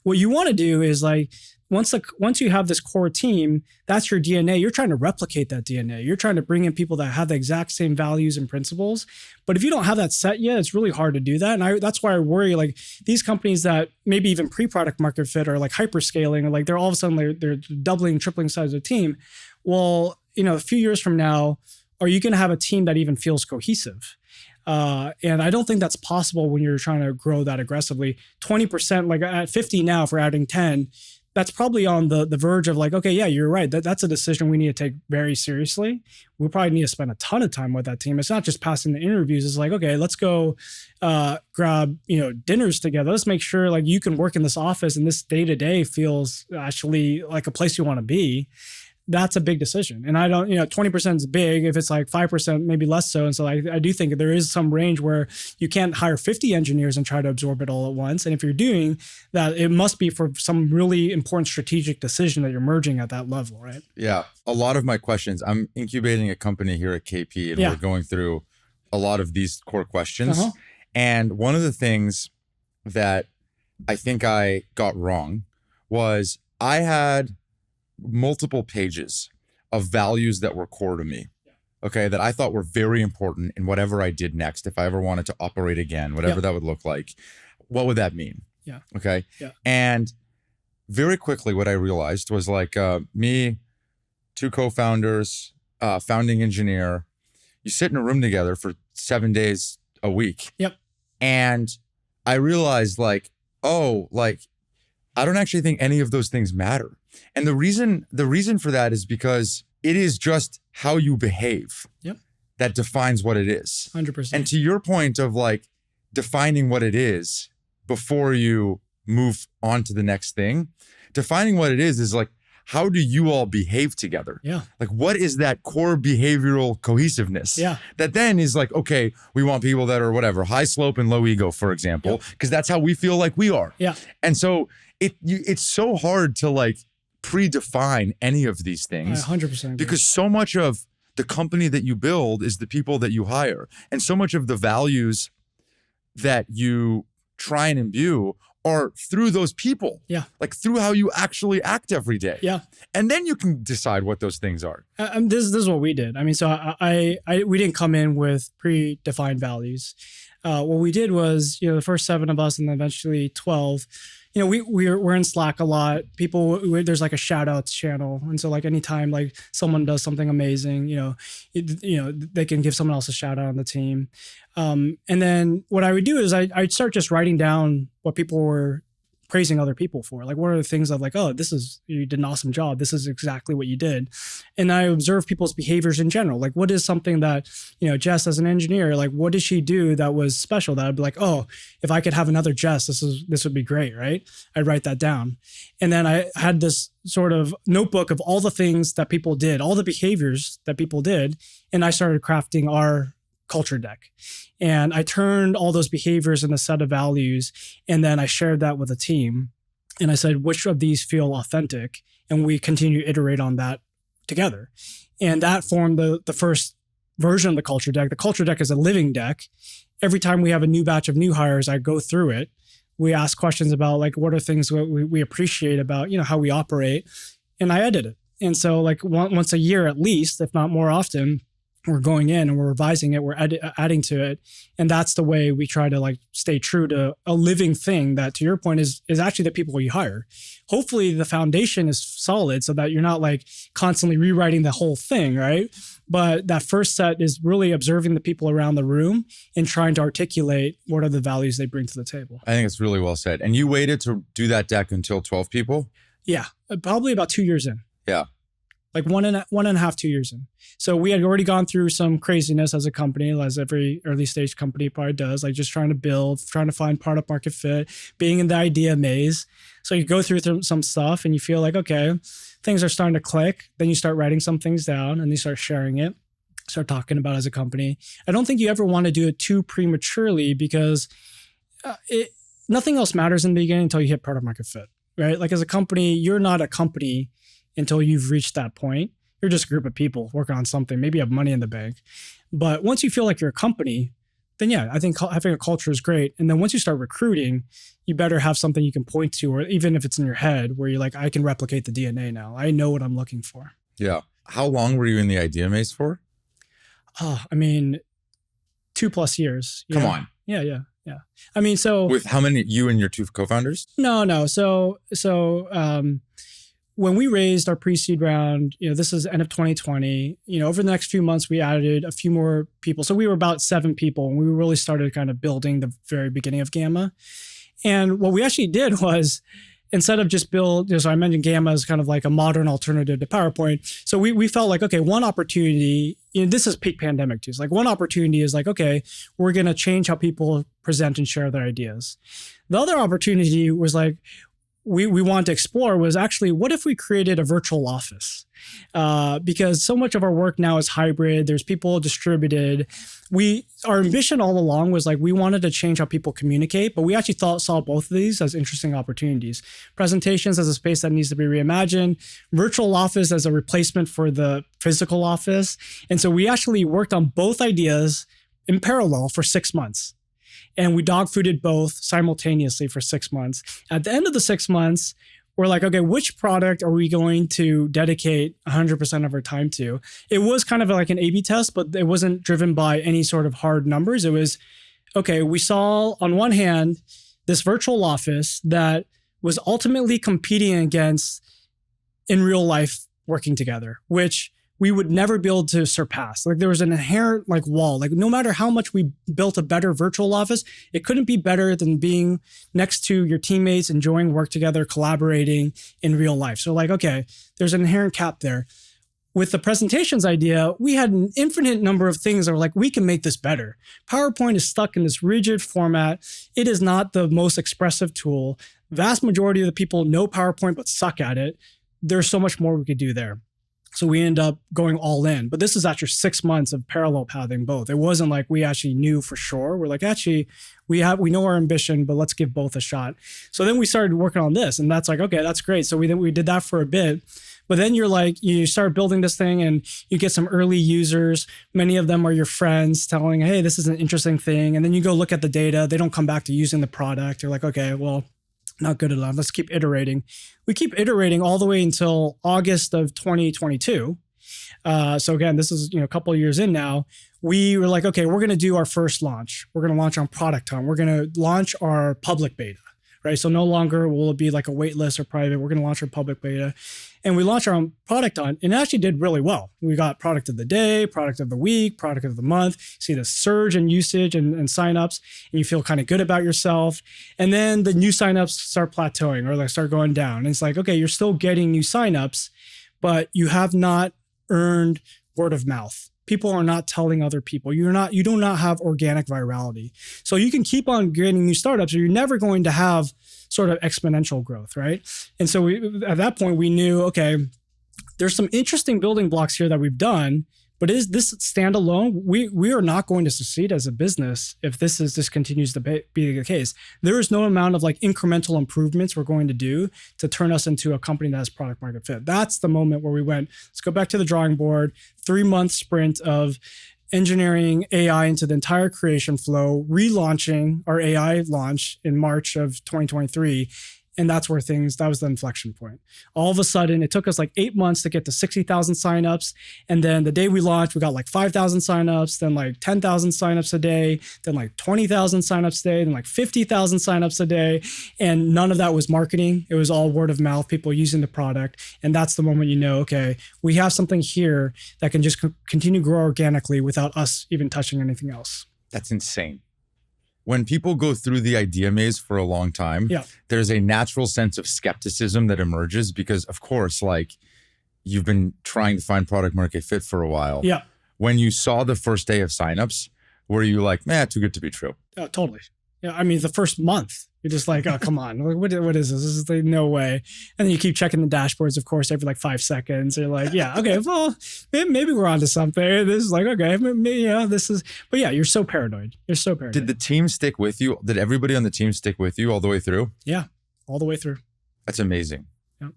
What you want to do is like, once you have this core team, that's your DNA. You're trying to replicate that DNA. You're trying to bring in people that have the exact same values and principles. But if you don't have that set yet, it's really hard to do that. And that's why I worry like these companies that maybe even pre-product market fit or like hyperscaling, or like they're all of a sudden they're doubling, tripling size of the team. Well, a few years from now, are you going to have a team that even feels cohesive? And I don't think that's possible when you're trying to grow that aggressively. 20%, like at 50 now, if we're adding 10, that's probably on the verge of like, okay, yeah, you're right. That's a decision we need to take very seriously. We'll probably need to spend a ton of time with that team. It's not just passing the interviews. It's like, okay, let's go grab, dinners together. Let's make sure like you can work in this office and this day to day feels actually like a place you want to be. That's a big decision. And I don't, 20% is big. If it's like 5%, maybe less so. And so I do think there is some range where you can't hire 50 engineers and try to absorb it all at once. And if you're doing that, it must be for some really important strategic decision that you're merging at that level, right? Yeah. A lot of my questions, I'm incubating a company here at KP and we're going through a lot of these core questions. And one of the things that I think I got wrong was I had multiple pages of values that were core to me, okay, that I thought were very important in whatever I did next. If I ever wanted to operate again, whatever that would look like, what would that mean? Yeah. Okay. Yeah. And very quickly, what I realized was like me, two co-founders, founding engineer, you sit in a room together for 7 days a week. Yep. And I realized like, oh, like, I don't actually think any of those things matter. And the reason for that is because it is just how you behave that defines what it is. 100%. And to your point of like defining what it is before you move on to the next thing, defining what it is like, how do you all behave together? Yeah. Like, what is that core behavioral cohesiveness? Yeah. That then is like, okay, we want people that are whatever, high slope and low ego, for example, because that's how we feel like we are. Yeah. And so it's so hard to like predefine any of these things. 100%. Because so much of the company that you build is the people that you hire. And so much of the values that you try and imbue are through those people. Yeah. Like through how you actually act every day. Yeah. And then you can decide what those things are. This is what we did. I mean, so we didn't come in with predefined values. What we did was, the first 7 of us and then eventually 12, we're in Slack a lot. There's like a shout outs channel. And so like anytime like someone does something amazing, they can give someone else a shout out on the team. And then what I would do is I'd start just writing down what people were praising other people for. Like, what are the things of like, oh, you did an awesome job. This is exactly what you did. And I observe people's behaviors in general. Like, what is something that, Jess as an engineer, like, what did she do that was special that I'd be like, oh, if I could have another Jess, this would be great, right? I'd write that down. And then I had this sort of notebook of all the things that people did, all the behaviors that people did. And I started crafting our culture deck. And I turned all those behaviors in a set of values. And then I shared that with a team. And I said, which of these feel authentic? And we continue to iterate on that together. And that formed the first version of the culture deck. The culture deck is a living deck. Every time we have a new batch of new hires, I go through it. We ask questions about like, what are things we appreciate about, how we operate. And I edit it. And so like once a year at least, if not more often, we're going in and we're revising it, we're adding to it. And that's the way we try to like stay true to a living thing that, to your point, is actually the people you hire. Hopefully the foundation is solid so that you're not like constantly rewriting the whole thing, right? But that first set is really observing the people around the room and trying to articulate what are the values they bring to the table. I think it's really well said. And you waited to do that deck until 12 people? Yeah, probably about 2 years in. Yeah. Like one and a half, 2 years in. So we had already gone through some craziness as a company, as every early stage company probably does, like just trying to build, trying to find product market fit, being in the idea maze. So you go through some stuff and you feel like, okay, things are starting to click. Then you start writing some things down and you start sharing it, start talking about it as a company. I don't think you ever want to do it too prematurely because nothing else matters in the beginning until you hit product market fit, right? Like as a company, you're not a company until you've reached that point. You're just a group of people working on something. Maybe you have money in the bank. But once you feel like you're a company, then yeah, I think having a culture is great. And then once you start recruiting, you better have something you can point to, or even if it's in your head where you're like, I can replicate the DNA now. I know what I'm looking for. Yeah. How long were you in the idea maze for? I mean, 2+ years. Come on. Yeah. I mean, so with how many, you and your 2 co-founders? No. So when we raised our pre-seed round, this is end of 2020, over the next few months, we added a few more people. So we were about 7 people and we really started kind of building the very beginning of Gamma. And what we actually did was instead of just build, so I mentioned Gamma is kind of like a modern alternative to PowerPoint. So we felt like, okay, one opportunity, this is peak pandemic too. It's like one opportunity is like, okay, we're going to change how people present and share their ideas. The other opportunity was like, we wanted to explore was actually, what if we created a virtual office? Because so much of our work now is hybrid. There's people distributed. Our ambition all along was like, we wanted to change how people communicate, but we actually saw both of these as interesting opportunities. Presentations as a space that needs to be reimagined, virtual office as a replacement for the physical office. And so we actually worked on both ideas in parallel for 6 months. And we dog-fooded both simultaneously for 6 months. At the end of the 6 months, we're like, okay, which product are we going to dedicate 100% of our time to? It was kind of like an A/B test, but it wasn't driven by any sort of hard numbers. It was, okay, we saw on one hand this virtual office that was ultimately competing against in real life working together, which we would never be able to surpass. Like there was an inherent like wall. Like no matter how much we built a better virtual office, it couldn't be better than being next to your teammates, enjoying work together, collaborating in real life. So like, okay, there's an inherent cap there. With the presentations idea, we had an infinite number of things that were like, we can make this better. PowerPoint is stuck in this rigid format. It is not the most expressive tool. Vast majority of the people know PowerPoint but suck at it. There's so much more we could do there. So we ended up going all in. But this is after 6 months of parallel pathing both. It wasn't like we actually knew for sure. We're like, actually, we know our ambition, but let's give both a shot. So then we started working on this, and that's like, okay, that's great. So we did that for a bit. But then you're like, you start building this thing and you get some early users. Many of them are your friends telling, hey, this is an interesting thing. And then you go look at the data. They don't come back to using the product. You're like, okay, well, not good enough. Let's keep iterating. We keep iterating all the way until August of 2022. So again, this is a couple of years in now. We were like, okay, we're going to do our first launch. We're going to launch on Product Hunt. We're going to launch our public beta, right? So no longer will it be like a wait list or private. We're going to launch our public beta. And we launched our own Product Hunt, and it actually did really well. We got product of the day, product of the week, product of the month. You see the surge in usage and signups, and you feel kind of good about yourself. And then the new signups start plateauing or like start going down. And it's like, okay, you're still getting new signups, but you have not earned word of mouth. People are not telling other people. You do not have organic virality. So you can keep on getting new startups, or you're never going to have sort of exponential growth, right? And so at that point, we knew, okay, there's some interesting building blocks here that we've done, but is this standalone? We are not going to succeed as a business if this continues to be the case. There is no amount of like incremental improvements we're going to do to turn us into a company that has product market fit. That's the moment where we went, let's go back to the drawing board, 3-month sprint of engineering AI into the entire creation flow, relaunching our AI launch in March of 2023. And that's where that was the inflection point. All of a sudden, it took us like 8 months to get to 60,000 signups. And then the day we launched, we got like 5,000 signups, then like 10,000 signups a day, then like 20,000 signups a day, then like 50,000 signups a day. And none of that was marketing. It was all word of mouth, people using the product. And that's the moment you know, okay, we have something here that can just continue to grow organically without us even touching anything else. That's insane. When people go through the idea maze for a long time, there's a natural sense of skepticism that emerges because, of course, like you've been trying to find product market fit for a while. Yeah. When you saw the first day of signups, were you like, man, too good to be true? Oh, totally. Yeah, I mean, the first month, you're just like, oh, come on. What is this? This is like, no way. And then you keep checking the dashboards, of course, every like 5 seconds. You're like, yeah, okay, well, maybe we're onto something. This is like, okay, maybe, this is, but yeah, you're so paranoid. You're so paranoid. Did the team stick with you? Did everybody on the team stick with you all the way through? Yeah, all the way through. That's amazing. Yeah.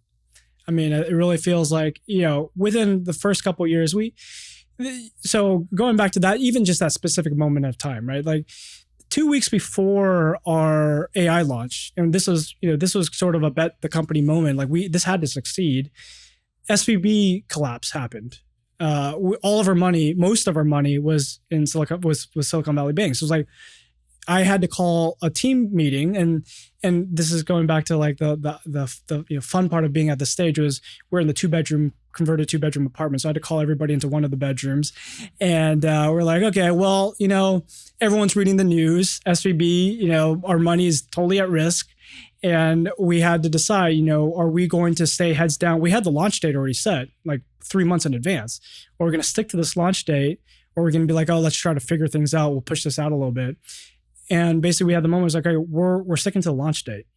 I mean, it really feels like, within the first couple of years, so going back to that, even just that specific moment of time, right? Like, 2 weeks before our AI launch, and this was sort of a bet the company moment. Like this had to succeed. SVB collapse happened. All of our money, most of our money, was in Silicon Valley Bank. So it was like I had to call a team meeting, and this is going back to like the fun part of being at the stage was we're in the converted 2-bedroom apartment. So I had to call everybody into one of the bedrooms, and we're like, okay, well, everyone's reading the news. SVB, our money is totally at risk, And we had to decide, are we going to stay heads down? We had the launch date already set, like 3 months in advance. Or we're going to stick to this launch date, or we're going to be like, oh, let's try to figure things out. We'll push this out a little bit. And basically we had the moment, it's like, okay, we're sticking to the launch date.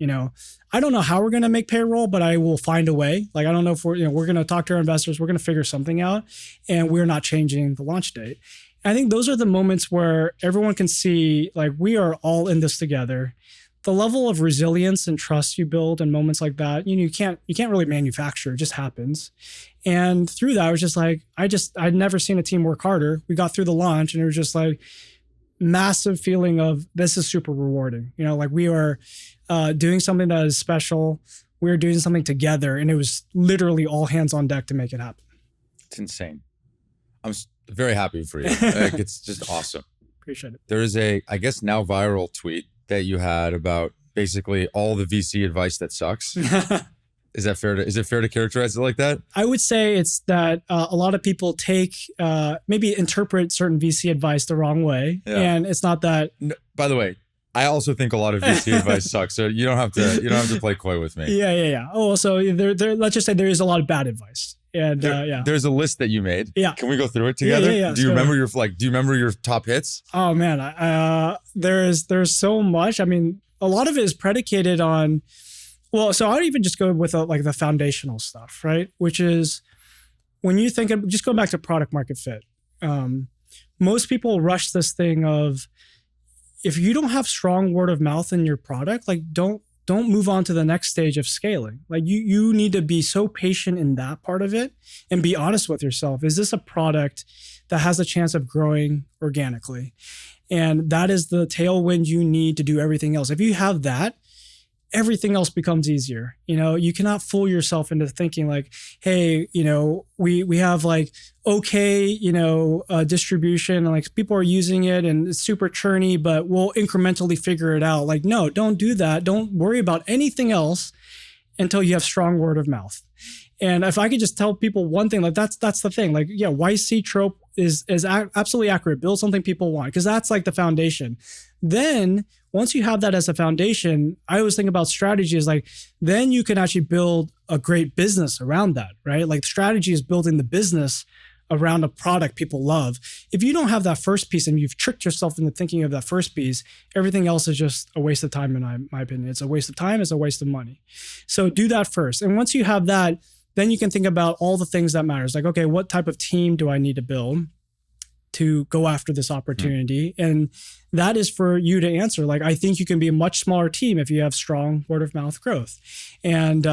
I don't know how we're going to make payroll, but I will find a way. Like, I don't know if we're going to talk to our investors. We're going to figure something out, and we're not changing the launch date. I think those are the moments where everyone can see, like, we are all in this together. The level of resilience and trust you build in moments like that, you can't really manufacture. It just happens. And through that, I was just like, I'd never seen a team work harder. We got through the launch, and it was just like massive feeling of this is super rewarding. Like, we are doing something that is special. We were doing something together, and it was literally all hands on deck to make it happen. It's insane. I'm very happy for you. Like, it's just awesome. Appreciate it. There is I guess now viral tweet that you had about basically all the VC advice that sucks. Is it fair to characterize it like that? I would say it's that a lot of people maybe interpret certain VC advice the wrong way. Yeah. And it's not that. No, by the way, I also think a lot of VC advice sucks. So you don't have to play coy with me. Yeah. Oh, so there, let's just say there is a lot of bad advice. And there's a list that you made. Yeah. Can we go through it together? Yeah. Do you remember your top hits? Oh man, there's so much. I mean, a lot of it is predicated on. Well, so I'd even just go with like the foundational stuff, right? Which is when you think of just going back to product market fit. Most people rush this thing of if you don't have strong word of mouth in your product, like don't move on to the next stage of scaling. Like you need to be so patient in that part of it and be honest with yourself. Is this a product that has a chance of growing organically? And that is the tailwind you need to do everything else. If you have that, everything else becomes easier. You cannot fool yourself into thinking like, hey, we have like, okay, distribution and like people are using it and it's super churny, but we'll incrementally figure it out. Like, no, don't do that. Don't worry about anything else until you have strong word of mouth. And if I could just tell people one thing, like that's the thing. Like, yeah, YC trope is absolutely accurate. Build something people want, because that's like the foundation. Then once you have that as a foundation, I always think about strategy as like, then you can actually build a great business around that, right? Like strategy is building the business around a product people love. If you don't have that first piece and you've tricked yourself into thinking of that first piece, everything else is just a waste of time in my opinion. It's a waste of time, it's a waste of money. So do that first. And once you have that, then you can think about all the things that matters. Like, okay, what type of team do I need to build to go after this opportunity? And that is for you to answer. Like, I think you can be a much smaller team if you have strong word of mouth growth. And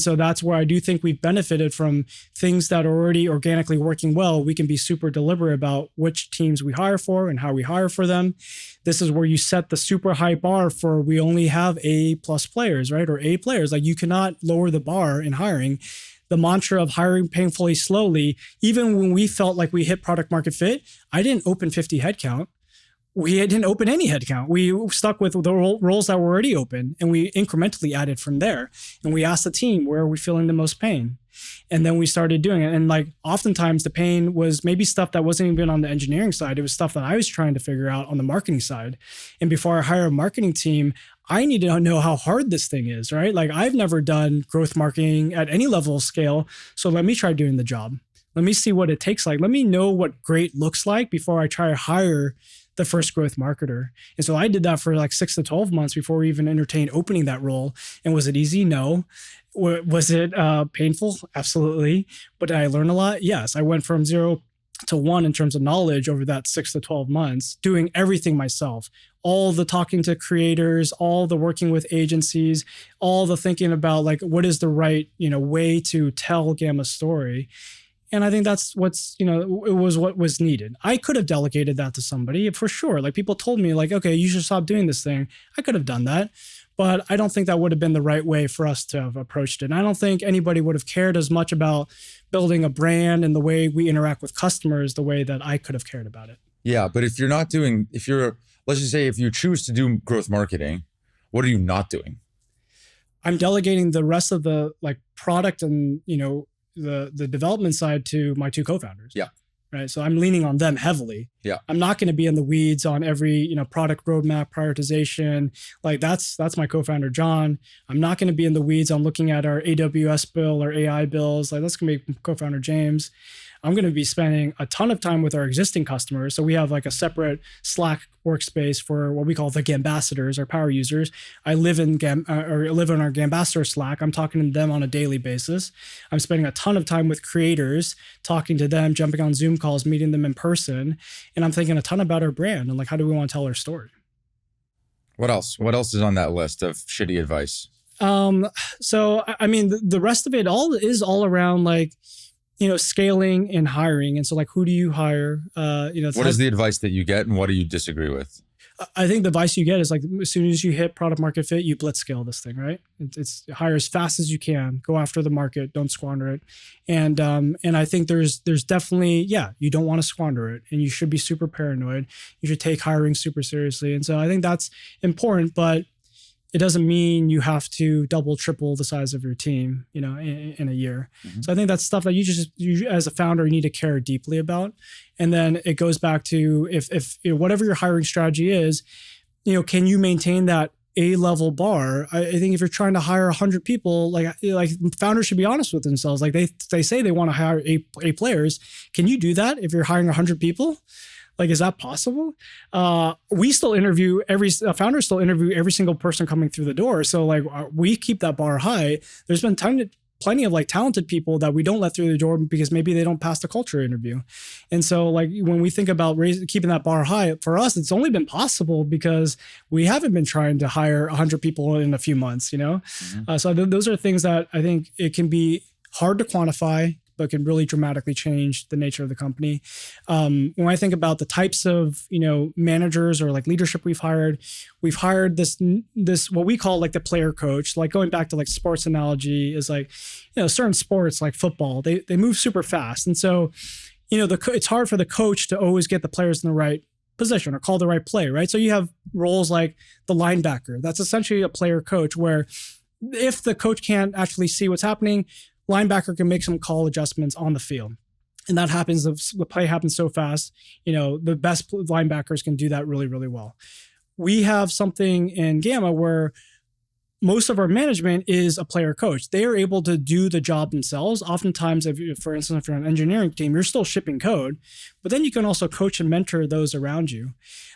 so that's where I do think we've benefited from things that are already organically working well. We can be super deliberate about which teams we hire for and how we hire for them. This is where you set the super high bar for we only have A+ players, right? Or A players. Like, you cannot lower the bar in hiring. The mantra of hiring painfully slowly, even when we felt like we hit product market fit, I didn't open 50 headcount. We didn't open any headcount. We stuck with the roles that were already open, and we incrementally added from there. And we asked the team, where are we feeling the most pain? And then we started doing it. And like oftentimes the pain was maybe stuff that wasn't even on the engineering side. It was stuff that I was trying to figure out on the marketing side. And before I hire a marketing team, I need to know how hard this thing is, right? Like, I've never done growth marketing at any level of scale. So let me try doing the job. Let me see what it takes. Like, let me know what great looks like before I try to hire the first growth marketer. And so I did that for like 6 to 12 months before we even entertained opening that role. And was it easy? No. Was it painful? Absolutely. But did I learn a lot? Yes. I went from 0 to 1 in terms of knowledge over that 6 to 12 months, doing everything myself, all the talking to creators, all the working with agencies, all the thinking about like, what is the right, way to tell Gamma's story. And I think that's it was what was needed. I could have delegated that to somebody for sure. Like, people told me like, okay, you should stop doing this thing. I could have done that, but I don't think that would have been the right way for us to have approached it. And I don't think anybody would have cared as much about building a brand and the way we interact with customers the way that I could have cared about it. Yeah, but let's just say if you choose to do growth marketing, what are you not doing? I'm delegating the rest of the like product and, the development side to my 2 co-founders. Yeah. right? So I'm leaning on them heavily. Yeah. I'm not going to be in the weeds on every, product roadmap prioritization. Like that's my co-founder, John. I'm not going to be in the weeds on looking at our AWS bill or AI bills. Like that's going to be co-founder James. I'm going to be spending a ton of time with our existing customers. So we have like a separate Slack workspace for what we call the Gambassadors, our power users. I live in our Gambassador Slack. I'm talking to them on a daily basis. I'm spending a ton of time with creators, talking to them, jumping on Zoom calls, meeting them in person. And I'm thinking a ton about our brand and like, how do we want to tell our story? What else? What else is on that list of shitty advice? So, I mean, the rest of it is all around like, scaling and hiring. And so like, who do you hire? What is the advice that you get and what do you disagree with? I think the advice you get is like, as soon as you hit product market fit, you blitz scale this thing, right? It's hire as fast as you can, go after the market, don't squander it. And I think there's definitely, you don't want to squander it and you should be super paranoid. You should take hiring super seriously. And so I think that's important, but it doesn't mean you have to double, triple the size of your team, in a year. Mm-hmm. So I think that's stuff that you as a founder, you need to care deeply about. And then it goes back to if whatever your hiring strategy is, can you maintain that A-level bar? I think if you're trying to hire 100 people, like founders should be honest with themselves. Like they say they want to hire A players. Can you do that if you're hiring 100 people? Like, is that possible? We still interview founders still interview every single person coming through the door. So like we keep that bar high. There's been plenty of like talented people that we don't let through the door because maybe they don't pass the culture interview. And so like when we think about keeping that bar high, for us, it's only been possible because we haven't been trying to hire 100 people in a few months, Mm-hmm. So those are things that I think it can be hard to quantify, but can really dramatically change the nature of the company. When I think about the types of, managers or like leadership we've hired this what we call like the player coach. Like going back to like sports analogy is like, certain sports like football, they move super fast. And so, it's hard for the coach to always get the players in the right position or call the right play, right? So you have roles like the linebacker. That's essentially a player coach where if the coach can't actually see what's happening, linebacker can make some call adjustments on the field. And that happens, the play happens so fast, the best linebackers can do that really, really well. We have something in Gamma where most of our management is a player coach. They are able to do the job themselves. Oftentimes, for instance, if you're on an engineering team, you're still shipping code, but then you can also coach and mentor those around you.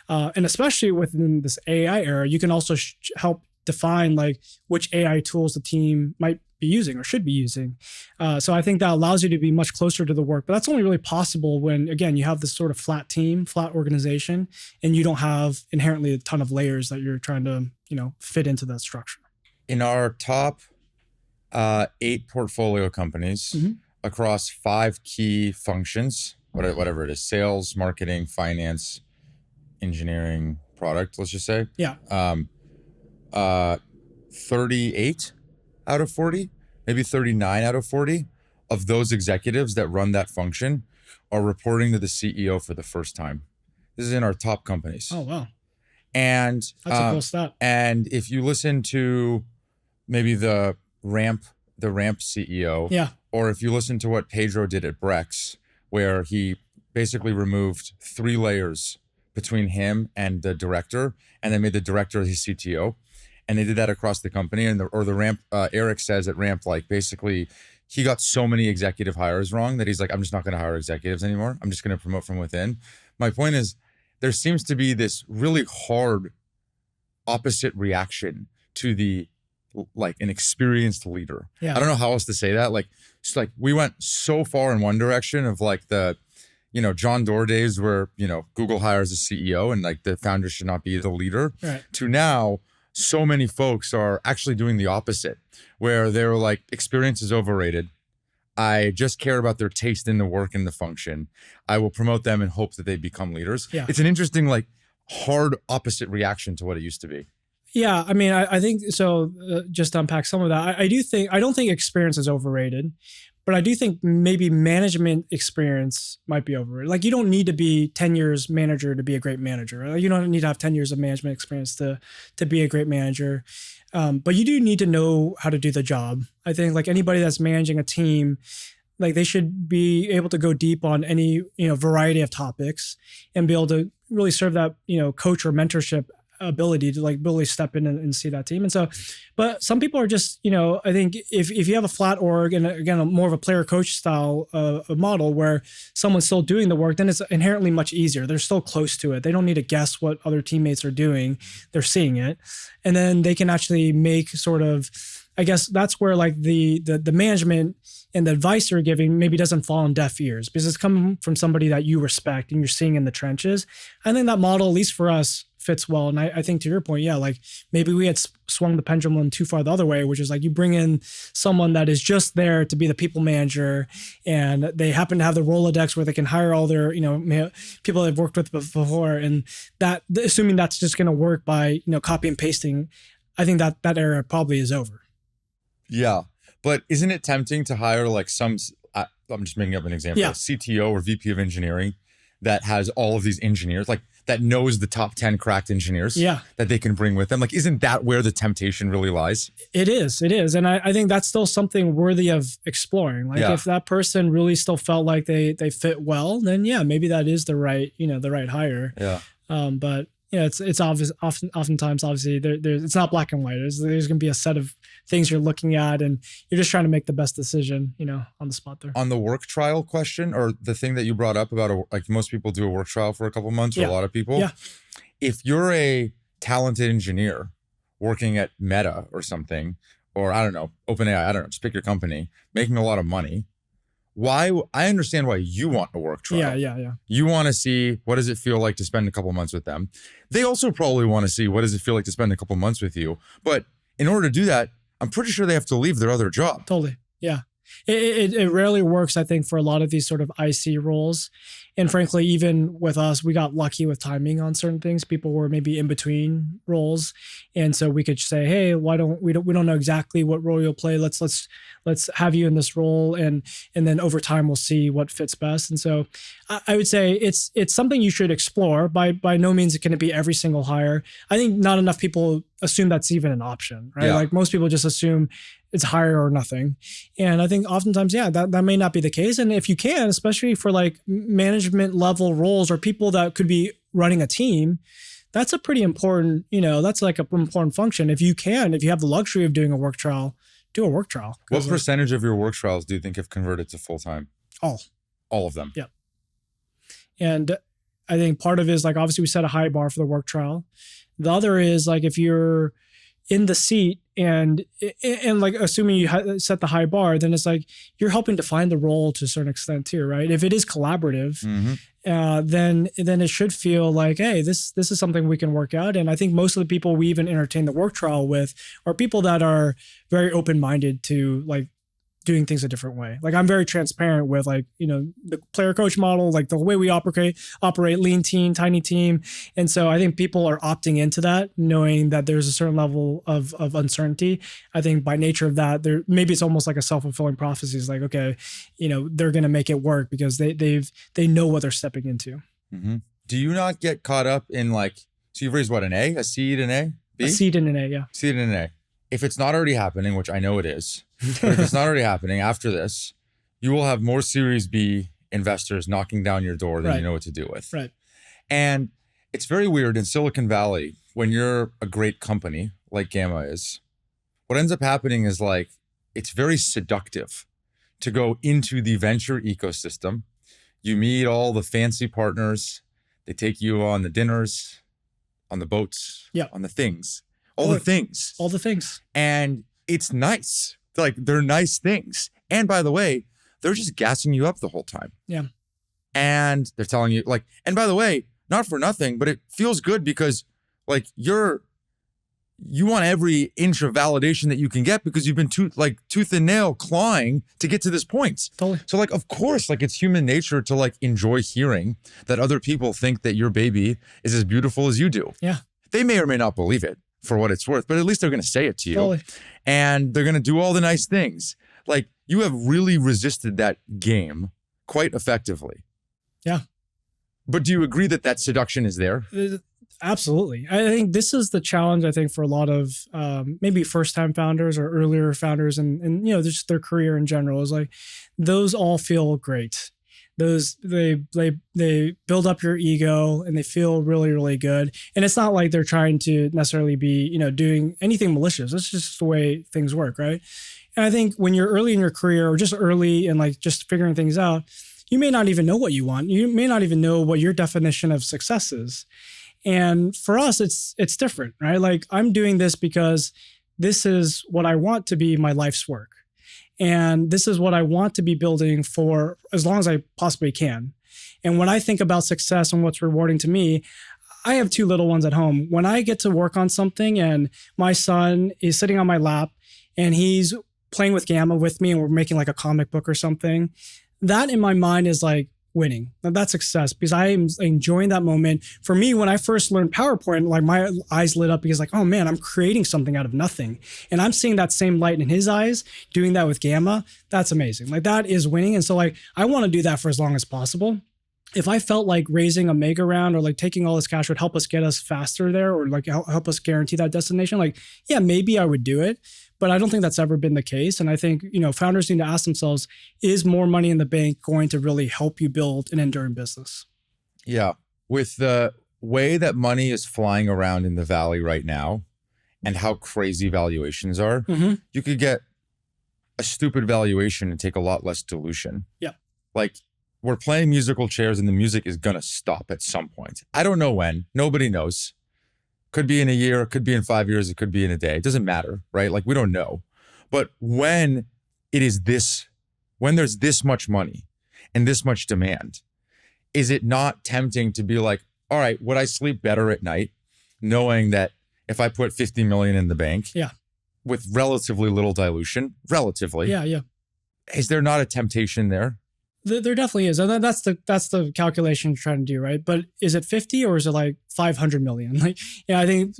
And especially within this AI era, you can also help define like which AI tools the team might be using or should be using. So I think that allows you to be much closer to the work, but that's only really possible when, again, you have this sort of flat team, flat organization, and you don't have inherently a ton of layers that you're trying to, fit into that structure. In our top 8 portfolio companies mm-hmm. across 5 key functions, whatever it is, sales, marketing, finance, engineering, product, let's just say. Yeah. 38 out of 40, maybe 39 out of 40 of those executives that run that function are reporting to the CEO for the first time. This is in our top companies. Oh, wow. And that's a cool stat. And if you listen to maybe the ramp CEO, yeah, or if you listen to what Pedro did at Brex, where he basically removed 3 layers between him and the director, and then made the director his CTO. And they did that across the company. And the ramp, Eric says at Ramp, like basically he got so many executive hires wrong that he's like, I'm just not going to hire executives anymore. I'm just going to promote from within. My point is, there seems to be this really hard opposite reaction to the like an experienced leader. Yeah. I don't know how else to say that. Like, it's like we went so far in one direction of like the, John Doerr days where, Google hires a CEO and like the founder should not be the leader, right, to now so many folks are actually doing the opposite, where they're like, experience is overrated. I just care about their taste in the work and the function. I will promote them and hope that they become leaders. Yeah. It's an interesting, like hard opposite reaction to what it used to be. Yeah, I mean, I think so. Just to unpack some of that, I don't think experience is overrated, but I do think maybe management experience might be overrated. Like, you don't need to be 10 years manager to be a great manager. You don't need to have 10 years of management experience to be a great manager. But you do need to know how to do the job. I think like anybody that's managing a team, Like they should be able to go deep on any, variety of topics and be able to really serve that, coach or mentorship ability to like really step in and see that team. And so, but some people are just, I think if you have a flat org and again, more of a player coach style model where someone's still doing the work, then it's inherently much easier. They're still close to it. They don't need to guess what other teammates are doing. They're seeing it. And then they can actually make sort of, I guess that's where like the management and the advice you're giving maybe doesn't fall on deaf ears because it's coming from somebody that you respect and you're seeing in the trenches. I think that model, at least for us, fits well. And I think to your point, yeah, like maybe we had swung the pendulum too far the other way, which is like you bring in someone that is just there to be the people manager and they happen to have the Rolodex where they can hire all their, people they've worked with before. And that, assuming that's just going to work by, copy and pasting, I think that era probably is over. Yeah. But isn't it tempting to hire like I'm just making up an example, a CTO or VP of engineering that has all of these engineers, like that knows the top 10 cracked engineers that they can bring with them? Like, isn't that where the temptation really lies? It is. And I think that's still something worthy of exploring. Like if that person really still felt like they fit well, then maybe that is the right hire. Yeah. But it's obvious. Oftentimes, obviously, it's not black and white. There's going to be a set of things you're looking at, and you're just trying to make the best decision, on the spot there. On the work trial question, or the thing that you brought up about like most people do a work trial for a couple of months, or a lot of people. Yeah. If you're a talented engineer working at Meta or something, or I don't know, OpenAI, I don't know, just pick your company, making a lot of money. I understand why you want a work trial. Yeah. You want to see what does it feel like to spend a couple months with them. They also probably want to see what does it feel like to spend a couple months with you. But in order to do that, I'm pretty sure they have to leave their other job. Totally. Yeah. It rarely works, I think, for a lot of these sort of IC roles. And frankly, even with us, we got lucky with timing on certain things. People were maybe in between roles. And so we could say, hey, we don't know exactly what role you'll play. Let's have you in this role. And then over time, we'll see what fits best. And so I would say it's something you should explore. By no means can it be every single hire. I think not enough people assume that's even an option, right? Yeah. Like most people just assume it's hire or nothing. And I think oftentimes, that may not be the case. And if you can, especially for like management level roles or people that could be running a team, that's a pretty important, that's like an important function. If you have the luxury of doing a work trial, do a work trial. What percentage of your work trials do you think have converted to full-time? All of them. Yeah. And I think part of it is like, obviously we set a high bar for the work trial. The other is like, if you're in the seat and like assuming you set the high bar, then it's like you're helping define the role to a certain extent too, right? If it is collaborative, then it should feel like, hey, this is something we can work out. And I think most of the people we even entertain the work trial with are people that are very open-minded to like doing things a different way. Like I'm very transparent with like, the player coach model, like the way we operate lean team, tiny team. And so I think people are opting into that, knowing that there's a certain level of uncertainty. I think by nature of that, maybe it's almost like a self-fulfilling prophecy. It's like, okay, they're going to make it work because they know what they're stepping into. Mm-hmm. Do you not get caught up in like, so you've raised what, an A, a seed, an A? B? A seed and an A, yeah. Seed and an A. If it's not already happening, which I know it is, but if it's not already happening after this, you will have more Series B investors knocking down your door than you know what to do with. Right. And it's very weird in Silicon Valley, when you're a great company like Gamma is, what ends up happening is like, it's very seductive to go into the venture ecosystem. You meet all the fancy partners. They take you on the dinners, on the boats, on the things. All the things. And it's nice. Like they're nice things. And by the way, they're just gassing you up the whole time. Yeah. And they're telling you like, and by the way, not for nothing, but it feels good because like you want every inch of validation that you can get because you've been tooth and nail clawing to get to this point. Totally. So like, of course, like it's human nature to like enjoy hearing that other people think that your baby is as beautiful as you do. Yeah. They may or may not believe it, for what it's worth, but at least they're going to say it to you. Totally. And they're going to do all the nice things. Like you have really resisted that game quite effectively. Yeah. But do you agree that seduction is there? Absolutely. I think this is the challenge, I think, for a lot of maybe first time founders or earlier founders and just their career in general is like those all feel great. Those they build up your ego and they feel really, really good. And it's not like they're trying to necessarily be, doing anything malicious. It's just the way things work, right? And I think when you're early in your career or just early and like just figuring things out, you may not even know what you want. You may not even know what your definition of success is. And for us, it's different, right? Like I'm doing this because this is what I want to be my life's work. And this is what I want to be building for as long as I possibly can. And when I think about success and what's rewarding to me, I have 2 little ones at home. When I get to work on something and my son is sitting on my lap and he's playing with Gamma with me and we're making like a comic book or something, that in my mind is like winning. That's success because I am enjoying that moment. For me, when I first learned PowerPoint, like my eyes lit up because like, oh man, I'm creating something out of nothing. And I'm seeing that same light in his eyes, doing that with Gamma. That's amazing. Like that is winning. And so like, I want to do that for as long as possible. If I felt like raising a mega round or like taking all this cash would help us get us faster there or like help us guarantee that destination, like, yeah, maybe I would do it. But I don't think that's ever been the case. And I think, founders need to ask themselves, is more money in the bank going to really help you build an enduring business? Yeah. With the way that money is flying around in the valley right now and how crazy valuations are, you could get a stupid valuation and take a lot less dilution. Yeah. Like we're playing musical chairs and the music is going to stop at some point. I don't know when. Nobody knows. Could be in a year, it could be in 5 years, it could be in a day. It doesn't matter, right? Like we don't know. But when there's this much money and this much demand, is it not tempting to be like, all right, would I sleep better at night knowing that if I put 50 million in the bank with relatively little dilution, Yeah. is there not a temptation there? There definitely is. And that's the calculation you're trying to do, right? But is it 50 or is it like 500 million? Like, I think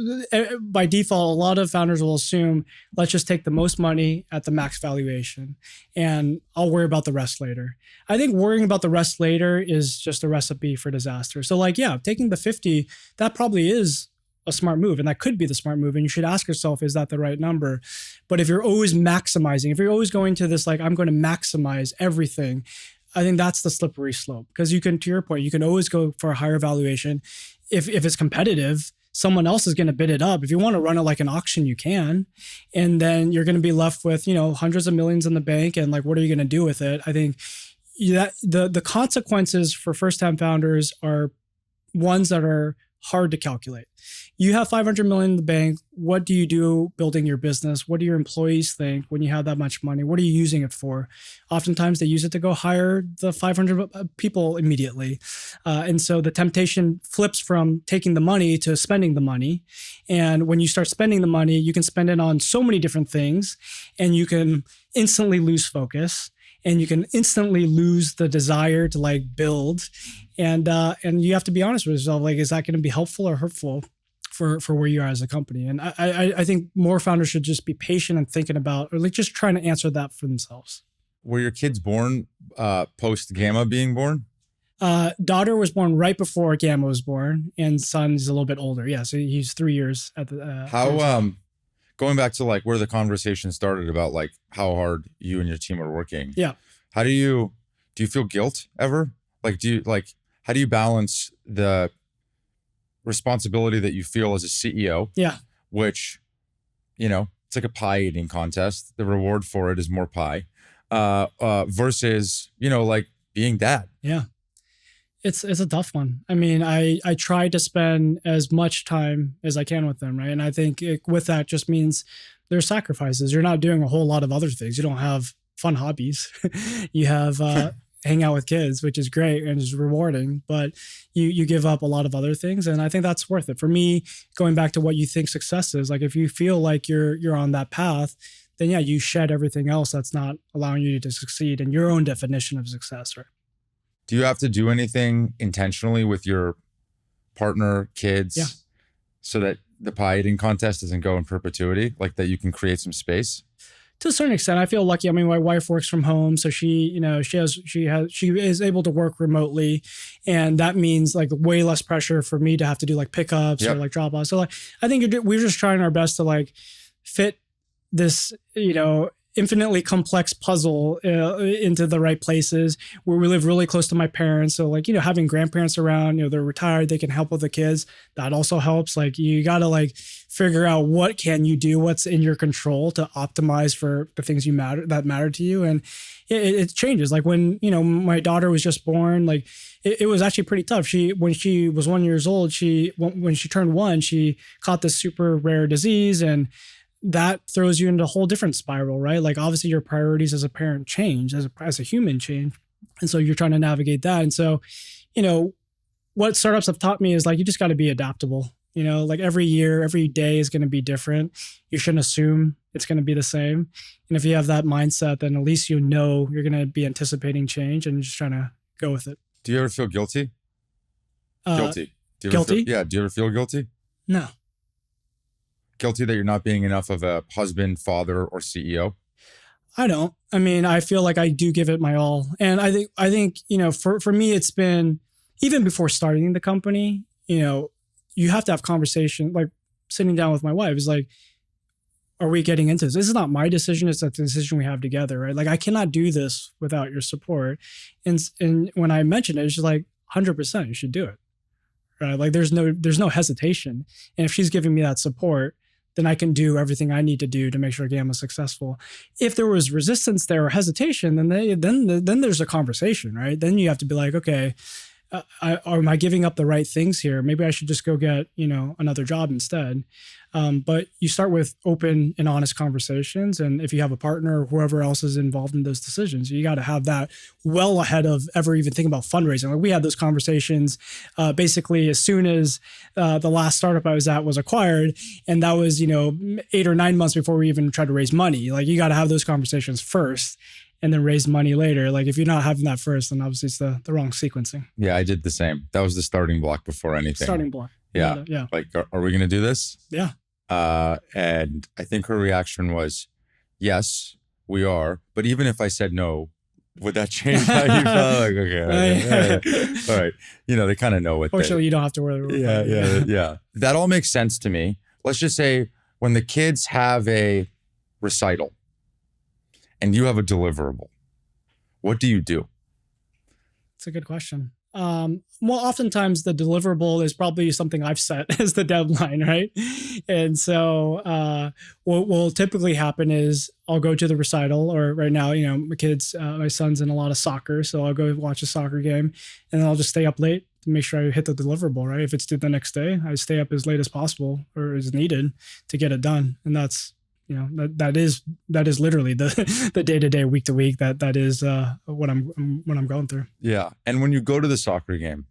by default, a lot of founders will assume, let's just take the most money at the max valuation and I'll worry about the rest later. I think worrying about the rest later is just a recipe for disaster. So like, yeah, taking the 50, that probably is a smart move. And that could be the smart move. And you should ask yourself, is that the right number? But if you're always maximizing, if you're always going to this, like, I'm going to maximize everything, I think that's the slippery slope because you can, to your point, you can always go for a higher valuation. If it's competitive, someone else is going to bid it up. If you want to run it like an auction, you can. And then you're going to be left with, hundreds of millions in the bank. And like, what are you going to do with it? I think that the consequences for first-time founders are ones that are hard to calculate. You have 500 million in the bank. What do you do building your business? What do your employees think when you have that much money? What are you using it for? Oftentimes they use it to go hire the 500 people immediately. And so the temptation flips from taking the money to spending the money. And when you start spending the money, you can spend it on so many different things and you can instantly lose focus. And you can instantly lose the desire to like build, and you have to be honest with yourself. Like, is that going to be helpful or hurtful for where you are as a company? And I think more founders should just be patient and thinking about, or like just trying to answer that for themselves. Were your kids born post Gamma being born? Daughter was born right before Gamma was born, and son is a little bit older. Yeah, so he's 3 years at the. Going back to like where the conversation started about like how hard you and your team are working. Yeah. How do you feel guilt ever? Like, how do you balance the responsibility that you feel as a CEO? Yeah. Which, it's like a pie eating contest. The reward for it is more pie, versus, like being dad. Yeah. It's a tough one. I mean, I try to spend as much time as I can with them, right? And I think with that just means there's sacrifices. You're not doing a whole lot of other things. You don't have fun hobbies. You have hang out with kids, which is great and is rewarding, but you give up a lot of other things. And I think that's worth it. For me, going back to what you think success is, like if you feel like you're on that path, then yeah, you shed everything else that's not allowing you to succeed in your own definition of success, right? Do you have to do anything intentionally with your partner, kids, so that the pie eating contest doesn't go in perpetuity, like that you can create some space? To a certain extent, I feel lucky. I mean, my wife works from home, so she is able to work remotely, and that means like way less pressure for me to have to do like pickups or like drop offs. So like, I think we're just trying our best to like fit this, infinitely complex puzzle into the right places where we live really close to my parents. So like, having grandparents around, they're retired, they can help with the kids. That also helps. Like you got to like figure out what can you do, what's in your control to optimize for the things that matter to you. And it changes. Like when, my daughter was just born, like it was actually pretty tough. When she was 1 year old, when she turned 1, she caught this super rare disease, and that throws you into a whole different spiral, right? Like obviously your priorities as a parent change, as a human change. And so you're trying to navigate that. And so, what startups have taught me is like, you just got to be adaptable. Like every year, every day is going to be different. You shouldn't assume it's going to be the same. And if you have that mindset, then at least you're going to be anticipating change and just trying to go with it. Do you ever feel guilty? Guilty. Guilty? Do you ever feel guilty? No. Guilty that you're not being enough of a husband, father, or CEO? I don't. I mean, I feel like I do give it my all. And I think, for me, it's been, even before starting the company, you have to have conversation, like sitting down with my wife is like, are we getting into this? This is not my decision. It's a decision we have together, right? Like I cannot do this without your support. And when I mentioned it, it's just like 100%, you should do it. Right? Like there's no hesitation. And if she's giving me that support, then I can do everything I need to do to make sure Gamma is successful. If there was resistance there or hesitation, then there's a conversation, right? Then you have to be like, okay, am I giving up the right things here? Maybe I should just go get, another job instead. But you start with open and honest conversations. And if you have a partner or whoever else is involved in those decisions, you got to have that well ahead of ever even thinking about fundraising. Like we had those conversations basically as soon as the last startup I was at was acquired. And that was, 8 or 9 months before we even tried to raise money. Like you got to have those conversations first and then raise money later. Like if you're not having that first, then obviously it's the wrong sequencing. Yeah, I did the same. That was the starting block before anything. Starting block. Yeah. Yeah. Like, are we going to do this? Yeah. And I think her reaction was, yes, we are. But even if I said no, would that change how you felt? Like, okay. All right. They kind of know what. Fortunately, you don't have to worry. Yeah. That all makes sense to me. Let's just say when the kids have a recital and you have a deliverable, what do you do? It's a good question. Well, oftentimes the deliverable is probably something I've set as the deadline, right? And so what will typically happen is I'll go to the recital, or right now, my son's in a lot of soccer, so I'll go watch a soccer game, and then I'll just stay up late to make sure I hit the deliverable, right? If it's due the next day, I stay up as late as possible or as needed to get it done. And that's, that is literally the day-to-day, week-to-week, that is what I'm going through. Yeah. And when you go to the soccer game,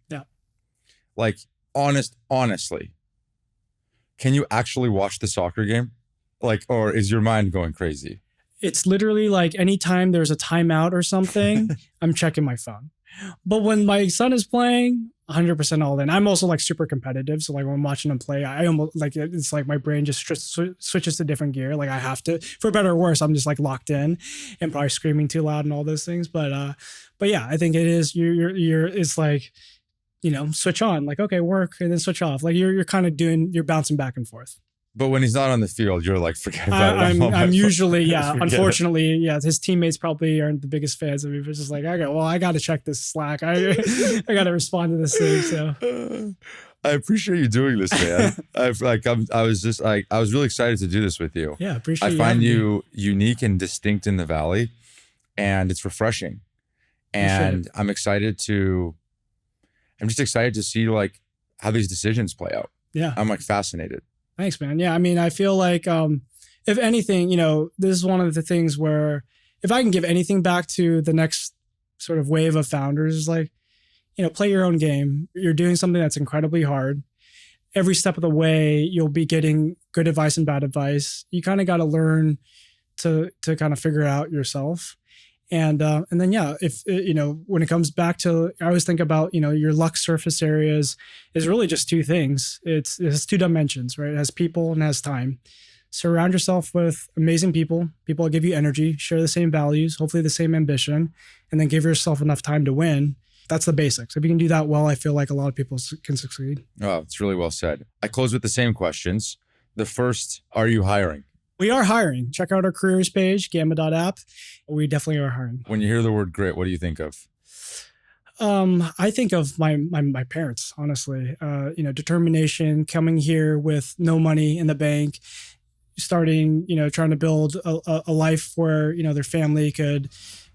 like honestly, can you actually watch the soccer game? Like, or is your mind going crazy? It's literally like anytime there's a timeout or something, I'm checking my phone. But when my son is playing, 100% all in. I'm also like super competitive. So like when I'm watching them play, I almost like, it's like my brain just switches to different gear. Like I have to, for better or worse, I'm just like locked in and probably screaming too loud and all those things. But yeah, I think it is, it's like, switch on, like, okay, work, and then switch off. Like you're kind of you're bouncing back and forth. But when he's not on the field, you're like, forget about it. I'm usually, unfortunately, his teammates probably aren't the biggest fans of me. But it's just like, I got to check this Slack. I got to respond to this thing. So I appreciate you doing this, man. I was really excited to do this with you. Yeah, appreciate I find you unique and distinct in the Valley, and it's refreshing. And I'm just excited to see like how these decisions play out. Yeah. I'm like fascinated. Thanks, man. Yeah, I mean, I feel like if anything, this is one of the things where if I can give anything back to the next sort of wave of founders, is like, play your own game. You're doing something that's incredibly hard. Every step of the way, you'll be getting good advice and bad advice. You kind of got to learn to kind of figure it out yourself. And then, yeah, if, when it comes back to, I always think about, your luck surface areas is really just two things. It has two dimensions, right? It has people and it has time. surround yourself with amazing people that give you energy, share the same values, hopefully the same ambition, and then give yourself enough time to win. That's the basics. If you can do that well, I feel like a lot of people can succeed. Oh, it's really well said. I close with the same questions. The first, are you hiring? We are hiring. Check out our careers page, gamma.app. We definitely are hiring. When you hear the word grit, what do you think of? I think of my parents, honestly. Determination, coming here with no money in the bank, starting, trying to build a life where, their family could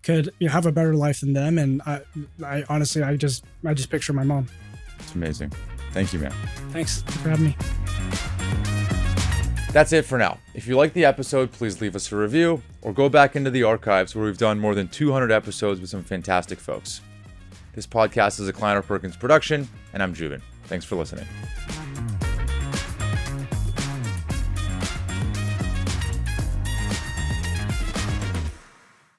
have a better life than them. And I honestly, I just picture my mom. It's amazing. Thank you, man. Thanks for having me. That's it for now. If you liked the episode, please leave us a review or go back into the archives where we've done more than 200 episodes with some fantastic folks. This podcast is a Kleiner Perkins production, and I'm Joubin. Thanks for listening.